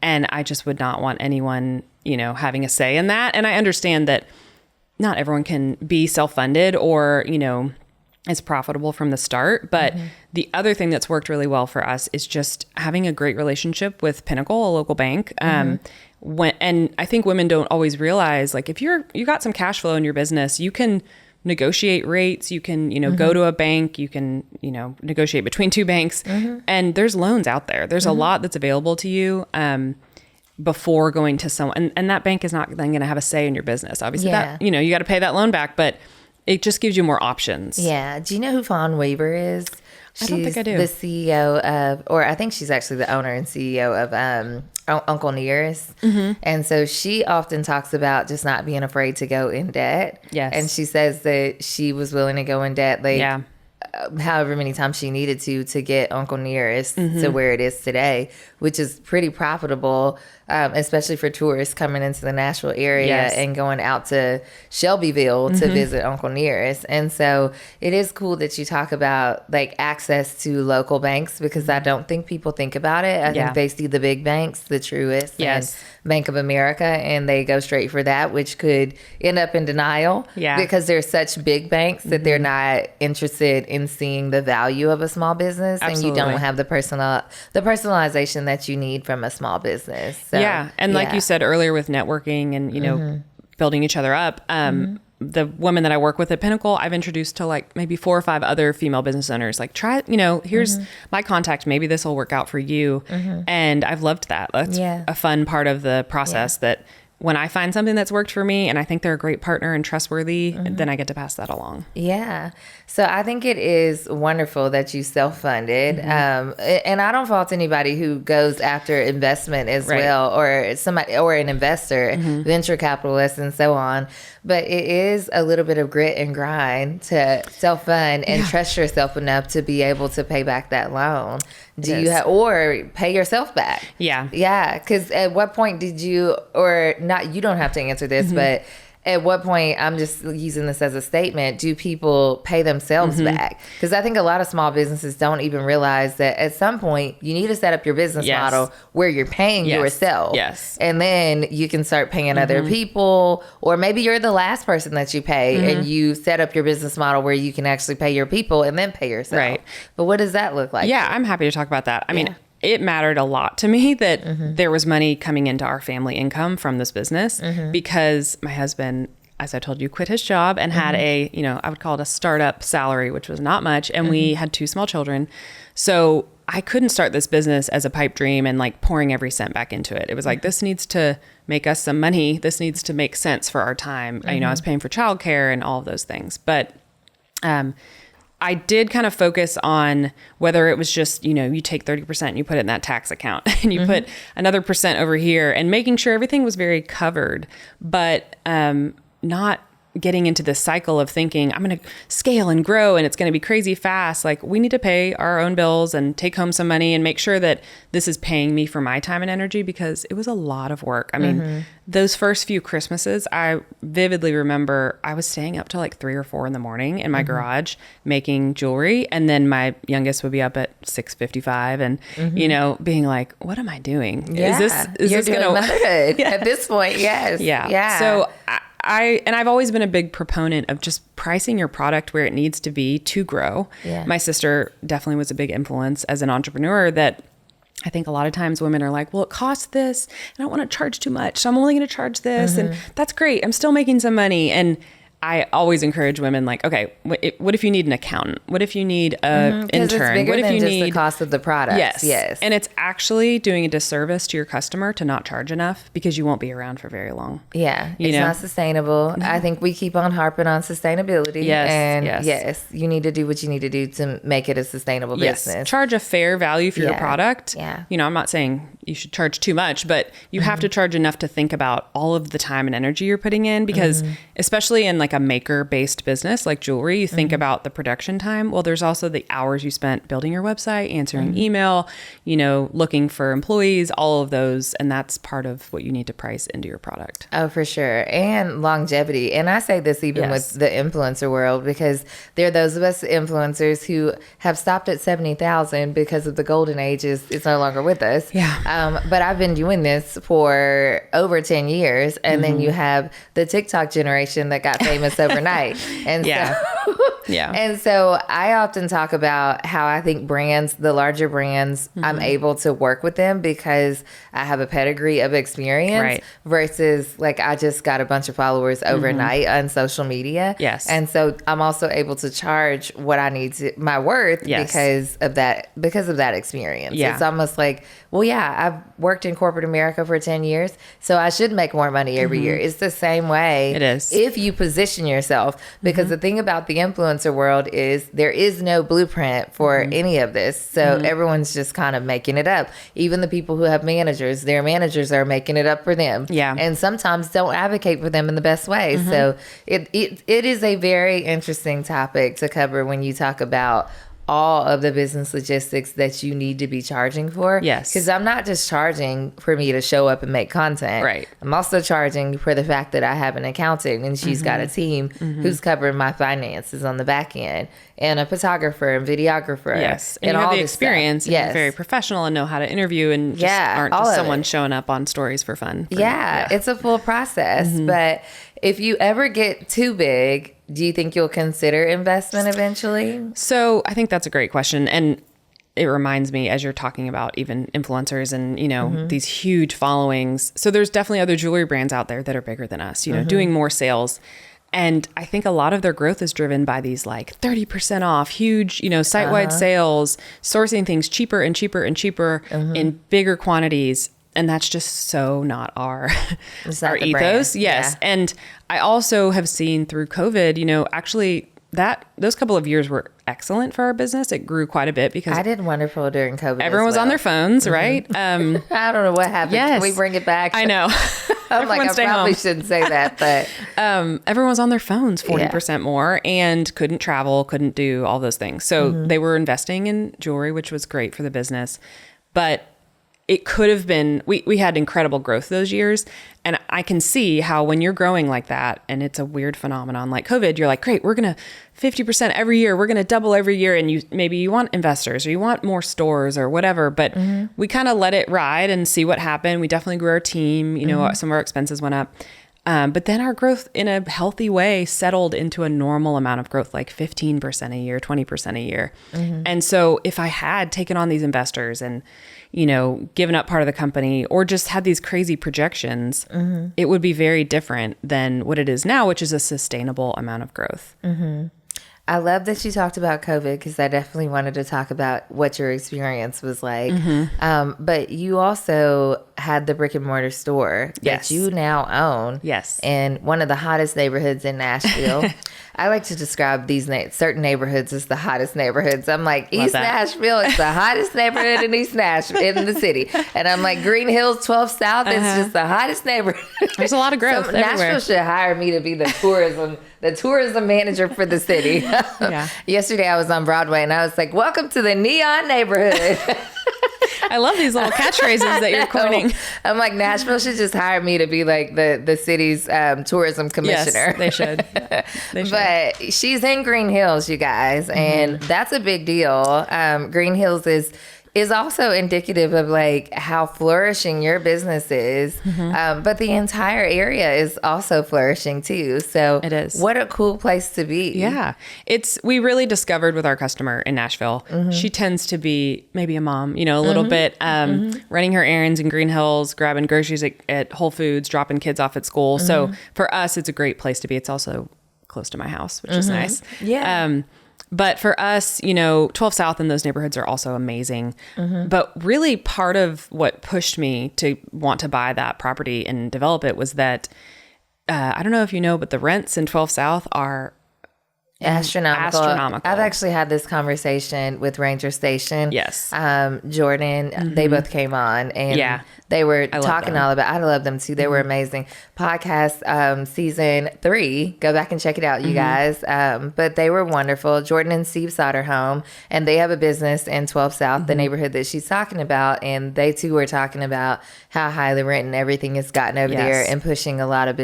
And I just would not want anyone, you know, having a say in that. And I understand that not everyone can be self-funded or, you know, is profitable from the start. But the other thing that's worked really well for us is just having a great relationship with Pinnacle, a local bank. And I think women don't always realize, like, if you got some cash flow in your business, you can negotiate rates, you can, you know, go to a bank, you can, you know, negotiate between two banks, and there's loans out there. There's a lot that's available to you before going to someone, and that bank is not then going to have a say in your business. Obviously, that, you know, you got to pay that loan back, but it just gives you more options. Yeah. Do you know who Fawn Weaver is? I don't think I do. The CEO of, or I think she's actually the owner and CEO of Uncle Nearest. And so she often talks about just not being afraid to go in debt. Yes. And she says that she was willing to go in debt, like, however many times she needed to get Uncle Nearest to where it is today, which is pretty profitable, especially for tourists coming into the Nashville area and going out to Shelbyville to visit Uncle Nearest. And so it is cool that you talk about like access to local banks, because I don't think people think about it. I think they see the big banks, the Truist and Bank of America, and they go straight for that, which could end up in denial because they're such big banks that they're not interested in seeing the value of a small business. Absolutely. And you don't have the personalization that you need from a small business. So, and like you said earlier with networking and, you know, building each other up, the women that I work with at Pinnacle, I've introduced to like maybe 4 or 5 other female business owners. Like, try, you know, here's my contact. Maybe this will work out for you. And I've loved that. That's a fun part of the process, that when I find something that's worked for me and I think they're a great partner and trustworthy, then I get to pass that along. Yeah. So I think it is wonderful that you self-funded. And I don't fault anybody who goes after investment as well, or somebody, or an investor, venture capitalist and so on. But it is a little bit of grit and grind to self-fund and trust yourself enough to be able to pay back that loan. Do you have, or pay yourself back? Yeah. Because at what point did you, or not, you don't have to answer this, but at what point, I'm just using this as a statement, do people pay themselves back? Because I think a lot of small businesses don't even realize that at some point you need to set up your business model where you're paying yourself. And then you can start paying other people, or maybe you're the last person that you pay and you set up your business model where you can actually pay your people and then pay yourself. But what does that look like? Yeah, I'm happy to talk about that. I mean, it mattered a lot to me that there was money coming into our family income from this business, because my husband, as I told you, quit his job and had a, you know, I would call it a startup salary, which was not much. And we had 2 small children. So I couldn't start this business as a pipe dream and like pouring every cent back into it. It was like, this needs to make us some money. This needs to make sense for our time. You know, I was paying for childcare and all of those things. But I did kind of focus on whether it was just, you know, you take 30% and you put it in that tax account and you put another percent over here, and making sure everything was very covered, but not getting into this cycle of thinking I'm going to scale and grow and it's going to be crazy fast. Like, we need to pay our own bills and take home some money and make sure that this is paying me for my time and energy, because it was a lot of work. I mean, those first few Christmases, I vividly remember I was staying up till like 3 or 4 in the morning in my garage making jewelry. And then my youngest would be up at 6:55 and, you know, being like, what am I doing? Yeah. Is You're this doing going to motherhood at this point? Yes. Yeah. So I've always been a big proponent of just pricing your product where it needs to be to grow. Yeah. My sister definitely was a big influence as an entrepreneur, that I think a lot of times women are like, well, it costs this and I don't want to charge too much, so I'm only going to charge this. And that's great. I'm still making some money. And I always encourage women, like, okay, what if you need an accountant? What if you need an intern? It's bigger what if than you just need the cost of the product? Yes. And it's actually doing a disservice to your customer to not charge enough, because you won't be around for very long. Yeah. It's not sustainable. I think we keep on harping on sustainability. Yes, you need to do what you need to do to make it a sustainable business. Charge a fair value for your product. Yeah. You know, I'm not saying you should charge too much, but you have to charge enough to think about all of the time and energy you're putting in, because especially in like a maker-based business like jewelry, you think about the production time. Well, there's also the hours you spent building your website, answering email, you know, looking for employees, all of those. And that's part of what you need to price into your product. Oh, for sure. And longevity. And I say this even with the influencer world, because there are those of us influencers who have stopped at 70,000 because of the golden age is no longer with us. Yeah. But I've been doing this for over 10 years. And then you have the TikTok generation that got famous overnight. And and so I often talk about how I think brands, the larger brands, I'm able to work with them because I have a pedigree of experience versus like I just got a bunch of followers overnight on social media. Yes. And so I'm also able to charge what I need to, my worth because of that experience. Yeah. It's almost like, well, I've worked in corporate America for 10 years, so I should make more money every year. It's the same way. It is. If you position yourself, because the thing about the influencer world is there is no blueprint for any of this. So everyone's just kind of making it up. Even the people who have managers, their managers are making it up for them. Yeah. And sometimes don't advocate for them in the best way. So it is a very interesting topic to cover when you talk about all of the business logistics that you need to be charging for. Yes. Because I'm not just charging for me to show up and make content. Right. I'm also charging for the fact that I have an accountant and she's got a team who's covering my finances on the back end, and a photographer and videographer. Yes. And you have all the this experience. Stuff. And you're very professional and know how to interview and just aren't just someone showing up on stories for fun. It's a full process. But if you ever get too big, do you think you'll consider investment eventually? So I think that's a great question. And it reminds me, as you're talking about even influencers and, you know, these huge followings. So there's definitely other jewelry brands out there that are bigger than us, you know, doing more sales. And I think a lot of their growth is driven by these like 30% off, huge, you know, site-wide sales, sourcing things cheaper and cheaper and cheaper in bigger quantities. And that's just so not our ethos. Brand. Yes. Yeah. And I also have seen through COVID, you know, actually those couple of years were excellent for our business. It grew quite a bit because I did wonderful during COVID. Everyone was on their phones, right? I don't know what happened. Can we bring it back? I know. I'm like, I probably shouldn't say that, but everyone was on their phones 40% more and couldn't travel, couldn't do all those things. So they were investing in jewelry, which was great for the business. But it could have been, we had incredible growth those years. And I can see how when you're growing like that, and it's a weird phenomenon like COVID, you're like, great, we're going to 50% every year. We're going to double every year. And maybe you want investors or you want more stores or whatever. But we kind of let it ride and see what happened. We definitely grew our team. You know, some of our expenses went up. But then our growth in a healthy way settled into a normal amount of growth, like 15% a year, 20% a year. And so if I had taken on these investors and, you know, given up part of the company or just had these crazy projections, it would be very different than what it is now, which is a sustainable amount of growth. I love that you talked about COVID because I definitely wanted to talk about what your experience was like. But you also had the brick and mortar store Yes. that you now own. Yes. In one of the hottest neighborhoods in Nashville. I like to describe these certain neighborhoods as the hottest neighborhoods. I'm like, East Nashville is the hottest neighborhood in East Nashville, in the city. And I'm like, Green Hills, 12 South is just the hottest neighborhood. There's a lot of growth everywhere. Nashville should hire me to be the tourism manager for the city. Yeah. Yesterday I was on Broadway and I was like, welcome to the neon neighborhood. I love these little catchphrases that you're coining. I'm like, Nashville should just hire me to be like the city's tourism commissioner. Yes, they should. But she's in Green Hills, you guys, and that's a big deal. Green Hills is also indicative of like how flourishing your business is. But the entire area is also flourishing too. So it is. What a cool place to be. Yeah. We really discovered with our customer in Nashville, she tends to be maybe a mom, a little bit, running her errands in Green Hills, grabbing groceries at Whole Foods, dropping kids off at school. So for us, it's a great place to be. It's also close to my house, which is nice. Yeah. But for us, 12 South and those neighborhoods are also amazing. But really part of what pushed me to want to buy that property and develop it was that, I don't know if you know, but the rents in 12 South are astronomical. I've actually had this conversation with Ranger Station. Yes. Jordan, they both came on and they were talking all about, I love them too. They were amazing. Podcast season 3, go back and check it out, you guys. But they were wonderful. Jordan and Steve sought her home and they have a business in 12 South, the neighborhood that she's talking about. And they too were talking about how high the rent and everything has gotten over there and pushing a lot of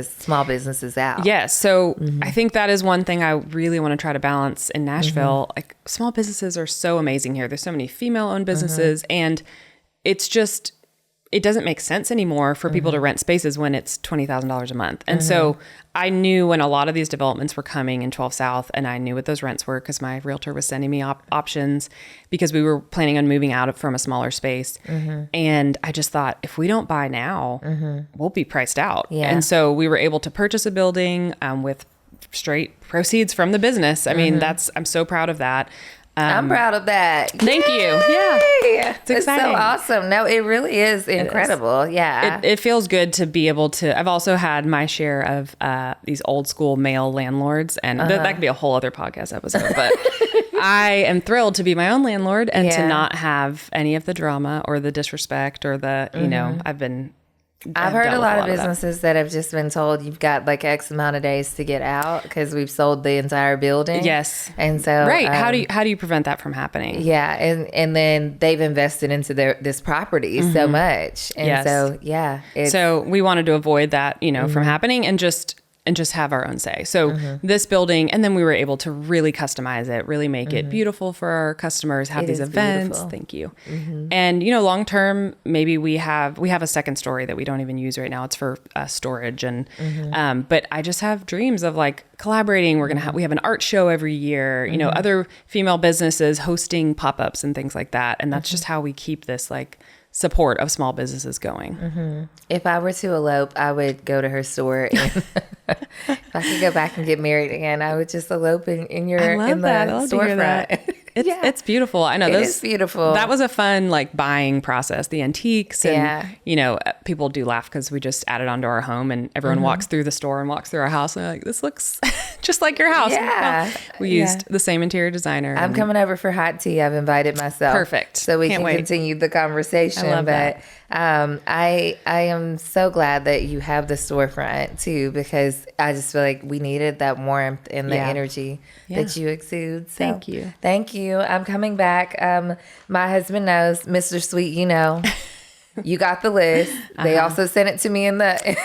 small businesses out. Yes. So I think that is one thing I really want to try to balance in Nashville. Like small businesses are so amazing here. There's so many female-owned businesses and it's just, it doesn't make sense anymore for people to rent spaces when it's $20,000 a month. And so I knew when a lot of these developments were coming in 12 South and I knew what those rents were because my realtor was sending me options because we were planning on moving out from a smaller space. And I just thought, if we don't buy now, we'll be priced out. Yeah. And so we were able to purchase a building with straight proceeds from the business. I mean, I'm so proud of that. I'm proud of that. Thank you. Yeah. It's so awesome. No, it really is incredible. Yeah. It feels good to be able to, I've also had my share of these old school male landlords and that could be a whole other podcast episode, but I am thrilled to be my own landlord and to not have any of the drama or the disrespect or the, I've heard a lot of businesses that have just been told you've got like X amount of days to get out because we've sold the entire building. Yes. And so how do you prevent that from happening? Yeah. And then they've invested into this property so much. And so we wanted to avoid that, from happening and just have our own say. So this building, and then we were able to really customize it, really make it beautiful for our customers, have these events. Beautiful. Thank you. And, long term, maybe we have a second story that we don't even use right now. It's for storage. And, but I just have dreams of like collaborating. We have an art show every year, other female businesses hosting pop-ups and things like that. And that's just how we keep this like support of small businesses going. If I were to elope, I would go to her store. And if I could go back and get married again, I would just elope in the storefront. It's beautiful. I know it is beautiful. That was a fun like buying process. The antiques and people do laugh because we just added onto our home and everyone walks through the store and walks through our house and they're like, this looks just like your house. Yeah. Well, we used the same interior designer. I'm coming over for hot tea. I've invited myself. Perfect. So we can continue the conversation. I love that. I am so glad that you have the storefront too, because I just feel like we needed that warmth and the energy that you exude. So, thank you. Thank you. I'm coming back. My husband knows, Mr. Sweet, you got the list. They also sent it to me in the...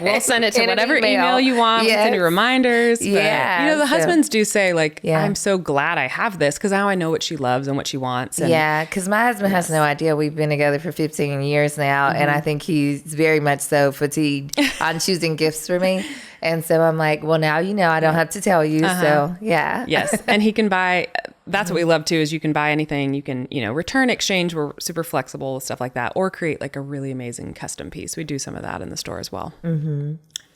We'll send it to whatever email you want. We'll send you reminders. But, the husbands do say like, I'm so glad I have this because now I know what she loves and what she wants. And, because my husband has no idea. We've been together for 15 years now. And I think he's very much so fatigued on choosing gifts for me. And so I'm like, well, now I don't have to tell you. So, yeah. Yes. And he can buy that's what we love too, is you can buy anything, you can, return, exchange. We're super flexible with stuff like that, or create like a really amazing custom piece. We do some of that in the store as well.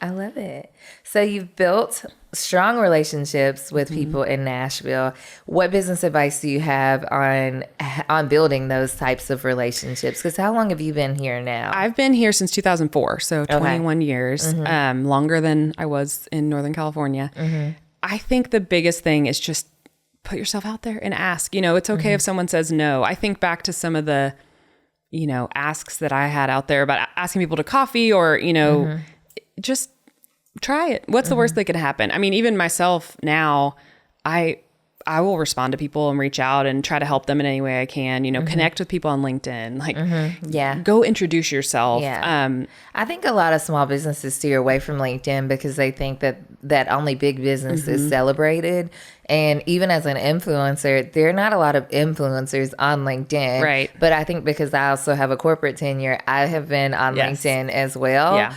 I love it. So you've built strong relationships with people in Nashville. What business advice do you have on building those types of relationships? Because how long have you been here now? I've been here since 2004, so 21 years, longer than I was in Northern California. I think the biggest thing is just put yourself out there and ask. It's okay if someone says no. I think back to some of the, asks that I had out there about asking people to coffee or, just try it. What's the worst that could happen? I mean, even myself now, I will respond to people and reach out and try to help them in any way I can, connect with people on LinkedIn, go introduce yourself. Yeah. I think a lot of small businesses steer away from LinkedIn because they think that only big business is celebrated. And even as an influencer, there are not a lot of influencers on LinkedIn. Right. But I think because I also have a corporate tenure, I have been on LinkedIn as well. Yeah.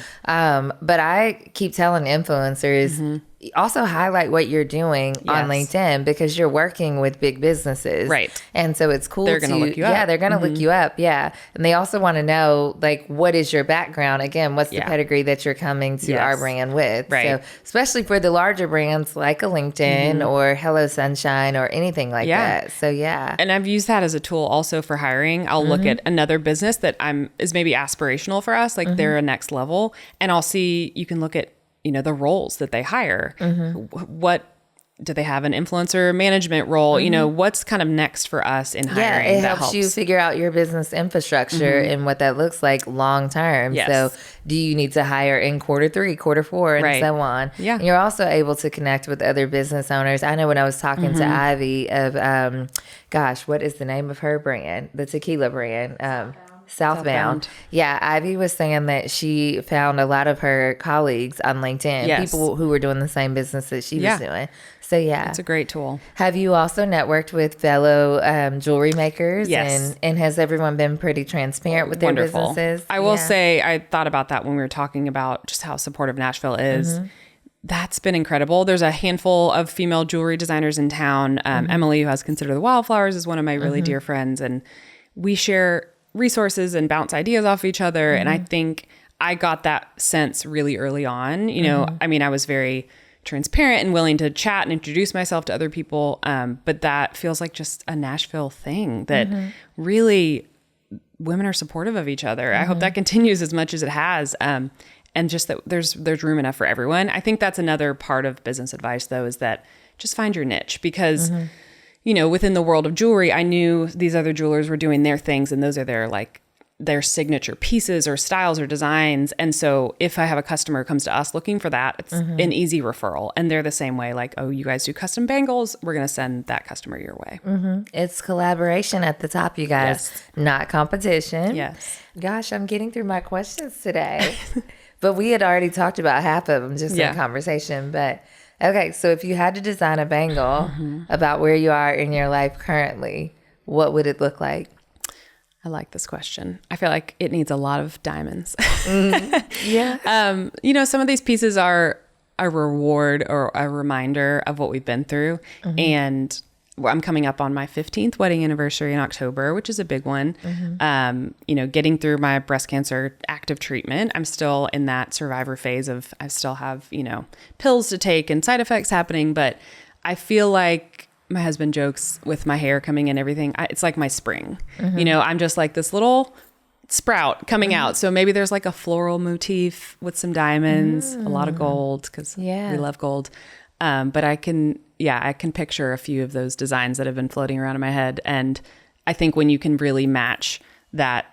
But I keep telling influencers, also highlight what you're doing on LinkedIn because you're working with big businesses. Right. And so it's cool they're going to look you up. Yeah, they're going to look you up. Yeah. And they also want to know, what is your background? Again, what's the pedigree that you're coming to our brand with? Right. So especially for the larger brands like a LinkedIn or Hello Sunshine or anything like that. So and I've used that as a tool also for hiring. I'll look at another business that is maybe aspirational for us, like they're a next level, and I'll see, you can look at the roles that they hire. What do they have, an influencer management role? What's kind of next for us in hiring? Yeah, it helps you figure out your business infrastructure and what that looks like long term. Yes. So do you need to hire in quarter 3, quarter 4, and so on? Yeah. And you're also able to connect with other business owners. I know when I was talking to Ivy of, what is the name of her brand? The tequila brand. Southbound. Yeah, Ivy was saying that she found a lot of her colleagues on LinkedIn, people who were doing the same business that she was doing. So it's a great tool. Have you also networked with fellow jewelry makers? Yes. And has everyone been pretty transparent with their businesses? I will say, I thought about that when we were talking about just how supportive Nashville is. That's been incredible. There's a handful of female jewelry designers in town. Emily, who has Consider the Wildflowers, is one of my really dear friends, and we share resources and bounce ideas off each other. And I think I got that sense really early on. I mean, I was very transparent and willing to chat and introduce myself to other people. But that feels like just a Nashville thing that really women are supportive of each other. I hope that continues as much as it has. And just that there's room enough for everyone. I think that's another part of business advice, though, is that just find your niche, because within the world of jewelry, I knew these other jewelers were doing their things, and those are their signature pieces or styles or designs. And so if I have a customer who comes to us looking for that, it's an easy referral. And they're the same way, like, oh, you guys do custom bangles, we're going to send that customer your way. It's collaboration at the top, you guys, not competition. Yes. Gosh, I'm getting through my questions today. But we had already talked about half of them just in conversation. But okay, so if you had to design a bangle about where you are in your life currently, what would it look like? I like this question. I feel like it needs a lot of diamonds. Yeah. Some of these pieces are a reward or a reminder of what we've been through. And I'm coming up on my 15th wedding anniversary in October, which is a big one. Getting through my breast cancer active treatment. I'm still in that survivor phase of, I still have, pills to take and side effects happening, but I feel like my husband jokes with my hair coming in, everything. It's like my spring, I'm just like this little sprout coming out. So maybe there's like a floral motif with some diamonds, a lot of gold, because we love gold. But I can picture a few of those designs that have been floating around in my head. And I think when you can really match that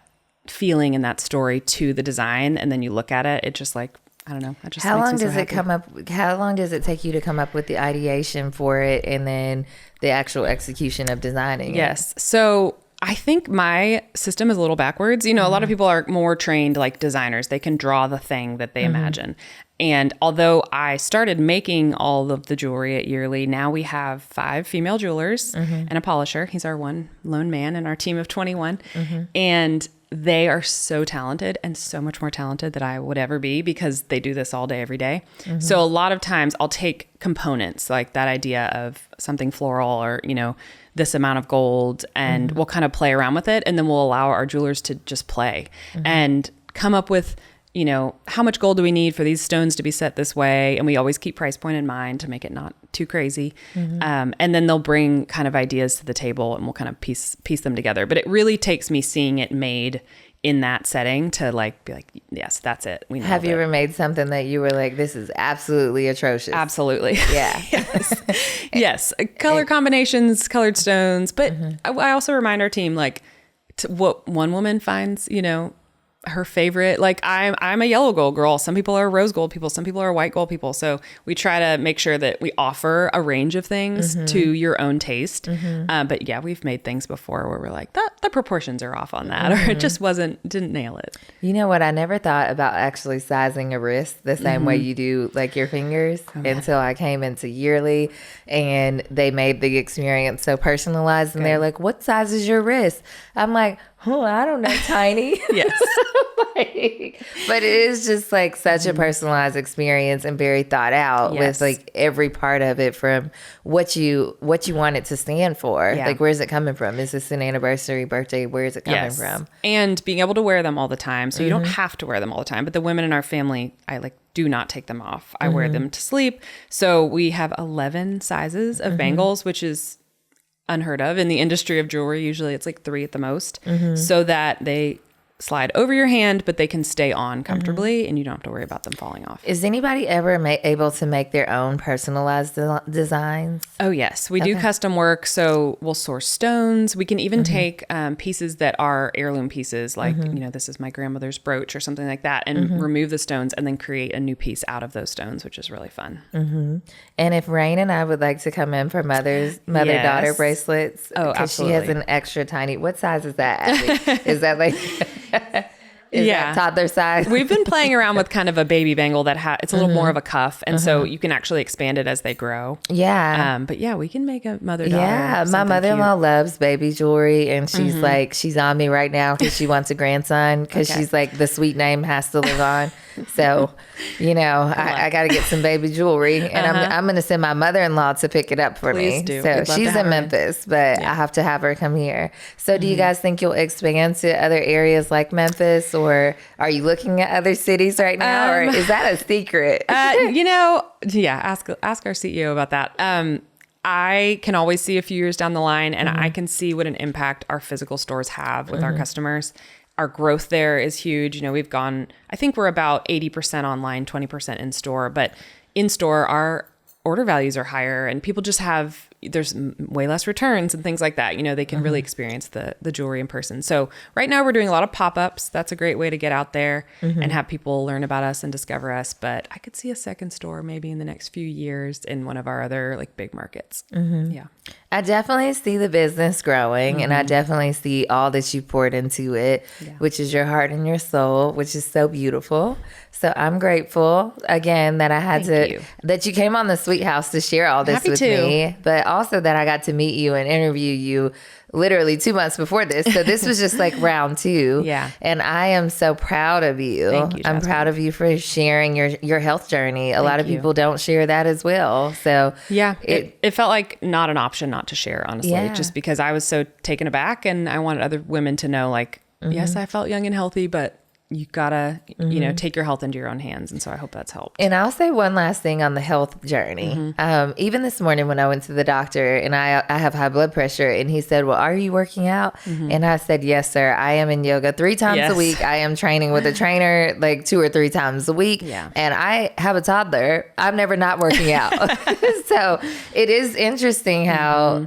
feeling and that story to the design, and then you look at it, it just like, I don't know. It just how long does it come up? How long does it take you to come up with the ideation for it and then the actual execution of designing? Yes. So I think my system is a little backwards. A lot of people are more trained like designers. They can draw the thing that they imagine. And although I started making all of the jewelry at Yearly, now we have 5 female jewelers and a polisher. He's our one lone man in our team of 21. And they are so talented and so much more talented than I would ever be because they do this all day, every day. So a lot of times I'll take components like that idea of something floral or, this amount of gold, and we'll kind of play around with it. And then we'll allow our jewelers to just play and come up with, how much gold do we need for these stones to be set this way? And we always keep price point in mind to make it not too crazy. And then they'll bring kind of ideas to the table and we'll kind of piece them together. But it really takes me seeing it made in that setting to be like, yes, that's it. We Have you ever made something that you were like, this is absolutely atrocious? Absolutely. Yeah. Yes. Color combinations, colored stones. But I also remind our team, what one woman finds, her favorite, I'm a yellow gold girl. Some people are rose gold people. Some people are white gold people. So we try to make sure that we offer a range of things to your own taste. But yeah, we've made things before where we're like, the proportions are off on that, or it just didn't nail it. You know what? I never thought about actually sizing a wrist the same way you do your fingers until I came into Yearly and they made the experience so personalized. And they're like, what size is your wrist? I'm like, I don't know, tiny. Yes. But it is just such a personalized experience and very thought out with every part of it, from what you want it to stand for. Yeah. Where's it coming from? Is this an anniversary, birthday? Where is it coming from? And being able to wear them all the time. So you don't have to wear them all the time. But the women in our family, I do not take them off. I wear them to sleep. So we have 11 sizes of bangles, which is unheard of in the industry of jewelry. Usually it's 3 at the most, so that they slide over your hand, but they can stay on comfortably and you don't have to worry about them falling off. Is anybody ever able to make their own personalized designs? Oh, yes. We do custom work. So we'll source stones. We can even take pieces that are heirloom pieces, this is my grandmother's brooch or something like that, and remove the stones and then create a new piece out of those stones, which is really fun. And if Rain and I would like to come in for mother-daughter bracelets, because she has an extra tiny, what size is that, Abby? Is that Is that toddler size? We've been playing around with kind of a baby bangle that it's a little more of a cuff. And so you can actually expand it as they grow. Yeah. But yeah, we can make a mother-daughter. Yeah. My mother-in-law loves baby jewelry. And she's she's on me right now because she wants a grandson, because she's the sweet name has to live on. So, I got to get some baby jewelry, and I'm going to send my mother-in-law to pick it up for Please me. do. So she's in Memphis, but I have to have her come here. So do you guys think you'll expand to other areas like Memphis, or are you looking at other cities right now, or is that a secret? Ask our CEO about that. I can always see a few years down the line, and I can see what an impact our physical stores have with our customers. Our growth there is huge. We've gone, I think we're about 80% online, 20% in store, but in store, our order values are higher and people just there's way less returns and things like that. They can really experience the jewelry in person. So right now we're doing a lot of pop-ups. That's a great way to get out there and have people learn about us and discover us. But I could see a second store maybe in the next few years in one of our other big markets. Yeah. I definitely see the business growing, and I definitely see all that you poured into it, which is your heart and your soul, which is so beautiful. So I'm grateful again that I had that you came on the Sweet House to share all this with me, but also that I got to meet you and interview you literally 2 months before this. So this was just round 2. Yeah. And I am so proud of you. Thank you, Jasmine. I'm proud of you for sharing your health journey. A lot of people don't share that as well. So yeah, it felt like not an option not to share, honestly, just because I was so taken aback and I wanted other women to know yes, I felt young and healthy, but you gotta, take your health into your own hands. And so I hope that's helped. And I'll say one last thing on the health journey. Even this morning when I went to the doctor, and I have high blood pressure, and he said, well, are you working out? And I said, yes, sir. I am in yoga 3 times a week. I am training with a trainer 2 or 3 times a week. Yeah. And I have a toddler. I'm never not working out. So it is interesting how,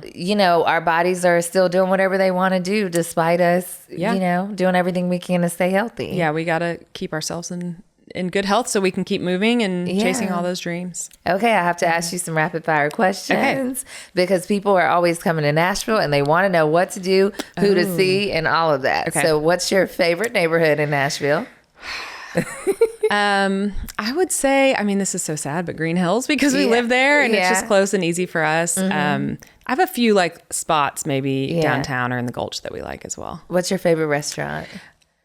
our bodies are still doing whatever they want to do despite us, doing everything we can to stay healthy. Yeah, we got to keep ourselves in good health so we can keep moving and chasing all those dreams. Okay, I have to ask you some rapid fire questions because people are always coming to Nashville and they want to know what to do, who to see, and all of that. Okay. So what's your favorite neighborhood in Nashville? I would say, this is so sad, but Green Hills, because we live there and it's just close and easy for us. I have a few spots maybe downtown or in the Gulch that we like as well. What's your favorite restaurant?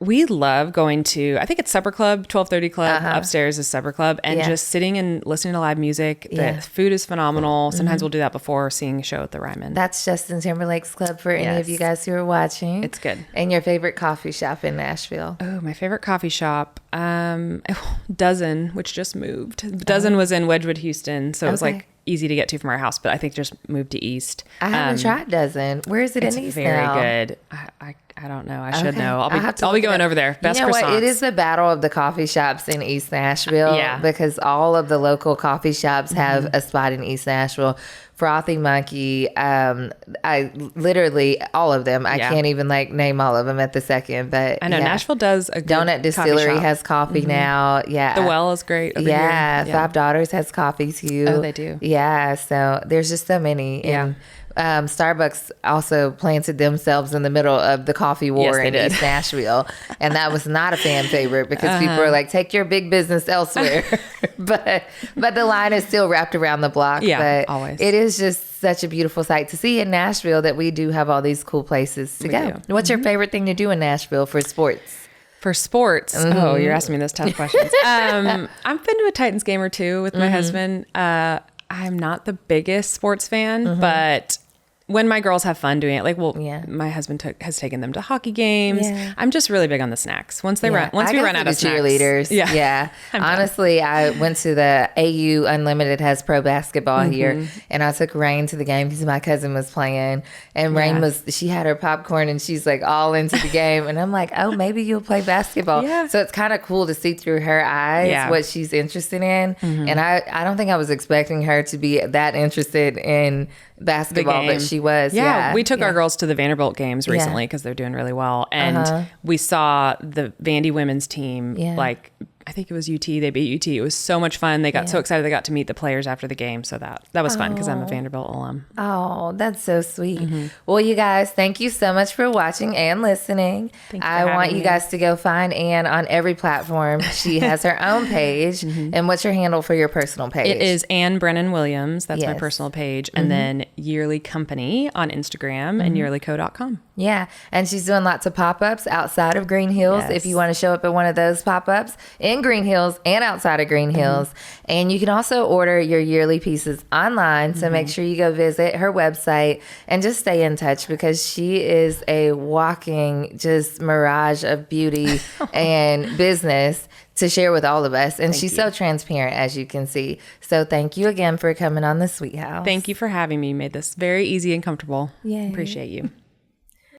we love going to, I think it's Supper Club, 1230 Club. Upstairs is Supper Club. And just sitting and listening to live music. The food is phenomenal. Sometimes we'll do that before seeing a show at the Ryman. That's Justin Timberlake's club for any of you guys who are watching. It's good. And your favorite coffee shop in Nashville? Oh, my favorite coffee shop. Dozen, which just moved. Dozen was in Wedgwood, Houston. So it was like easy to get to from our house, but I think just moved to East. I haven't tried Dozen. Where is it in East now? It's very good. I don't know. I should know. I'll be going over there. Best you know croissants. what? It is the battle of the coffee shops in East Nashville. Because all of the local coffee shops have a spot in East Nashville. Frothy Monkey, I literally all of them. I can't even like name all of them at the second, but I know Nashville does a good Donut Distillery has coffee now. Yeah, The Well is great. Over here. Five Daughters has coffee too. Oh, they do. Yeah, so there's just so many. Yeah. And, Starbucks also planted themselves in the middle of the coffee war in East Nashville, and that was not a fan favorite because people were like, "Take your big business elsewhere." but the line is still wrapped around the block. Yeah, but always. It is just such a beautiful sight to see in Nashville that we do have all these cool places to go. What's your favorite thing to do in Nashville for sports? For sports, oh, you're asking me those tough questions. I've been to a Titans game or two with my husband. I'm not the biggest sports fan, but when my girls have fun doing it, my husband has taken them to hockey games. Yeah. I'm just really big on the snacks. Once we run out of snacks. Cheerleaders. Yeah. Honestly, I went to the AU Unlimited has pro basketball here, and I took Rain to the game because my cousin was playing, and Rain she had her popcorn and she's like all into the game, and I'm like, oh, maybe you'll play basketball. Yeah. So it's kind of cool to see through her eyes what she's interested in, and I don't think I was expecting her to be that interested in basketball, but she was. Yeah, we took our girls to the Vanderbilt games recently because they're doing really well, and we saw the Vandy women's team. Like, I think it was UT. They beat UT. It was so much fun. They got so excited. They got to meet the players after the game, so that was fun because I'm a Vanderbilt alum. Oh, that's so sweet. Well, you guys, thank you so much for watching and listening. I want you guys to go find Ann on every platform. She has her own page. And what's your handle for your personal page? It is Ann Brennan Williams. That's my personal page. And then Yearly Company on Instagram and yearlyco.com. Yeah. And she's doing lots of pop-ups outside of Green Hills. If you want to show up at one of those pop-ups in Green Hills and outside of Green Hills. And you can also order your yearly pieces online. So make sure you go visit her website and just stay in touch because she is a walking just mirage of beauty and business to share with all of us. And she's so transparent, as you can see. So thank you again for coming on the Sweet House. Thank you for having me. You made this very easy and comfortable. Yay. Appreciate you.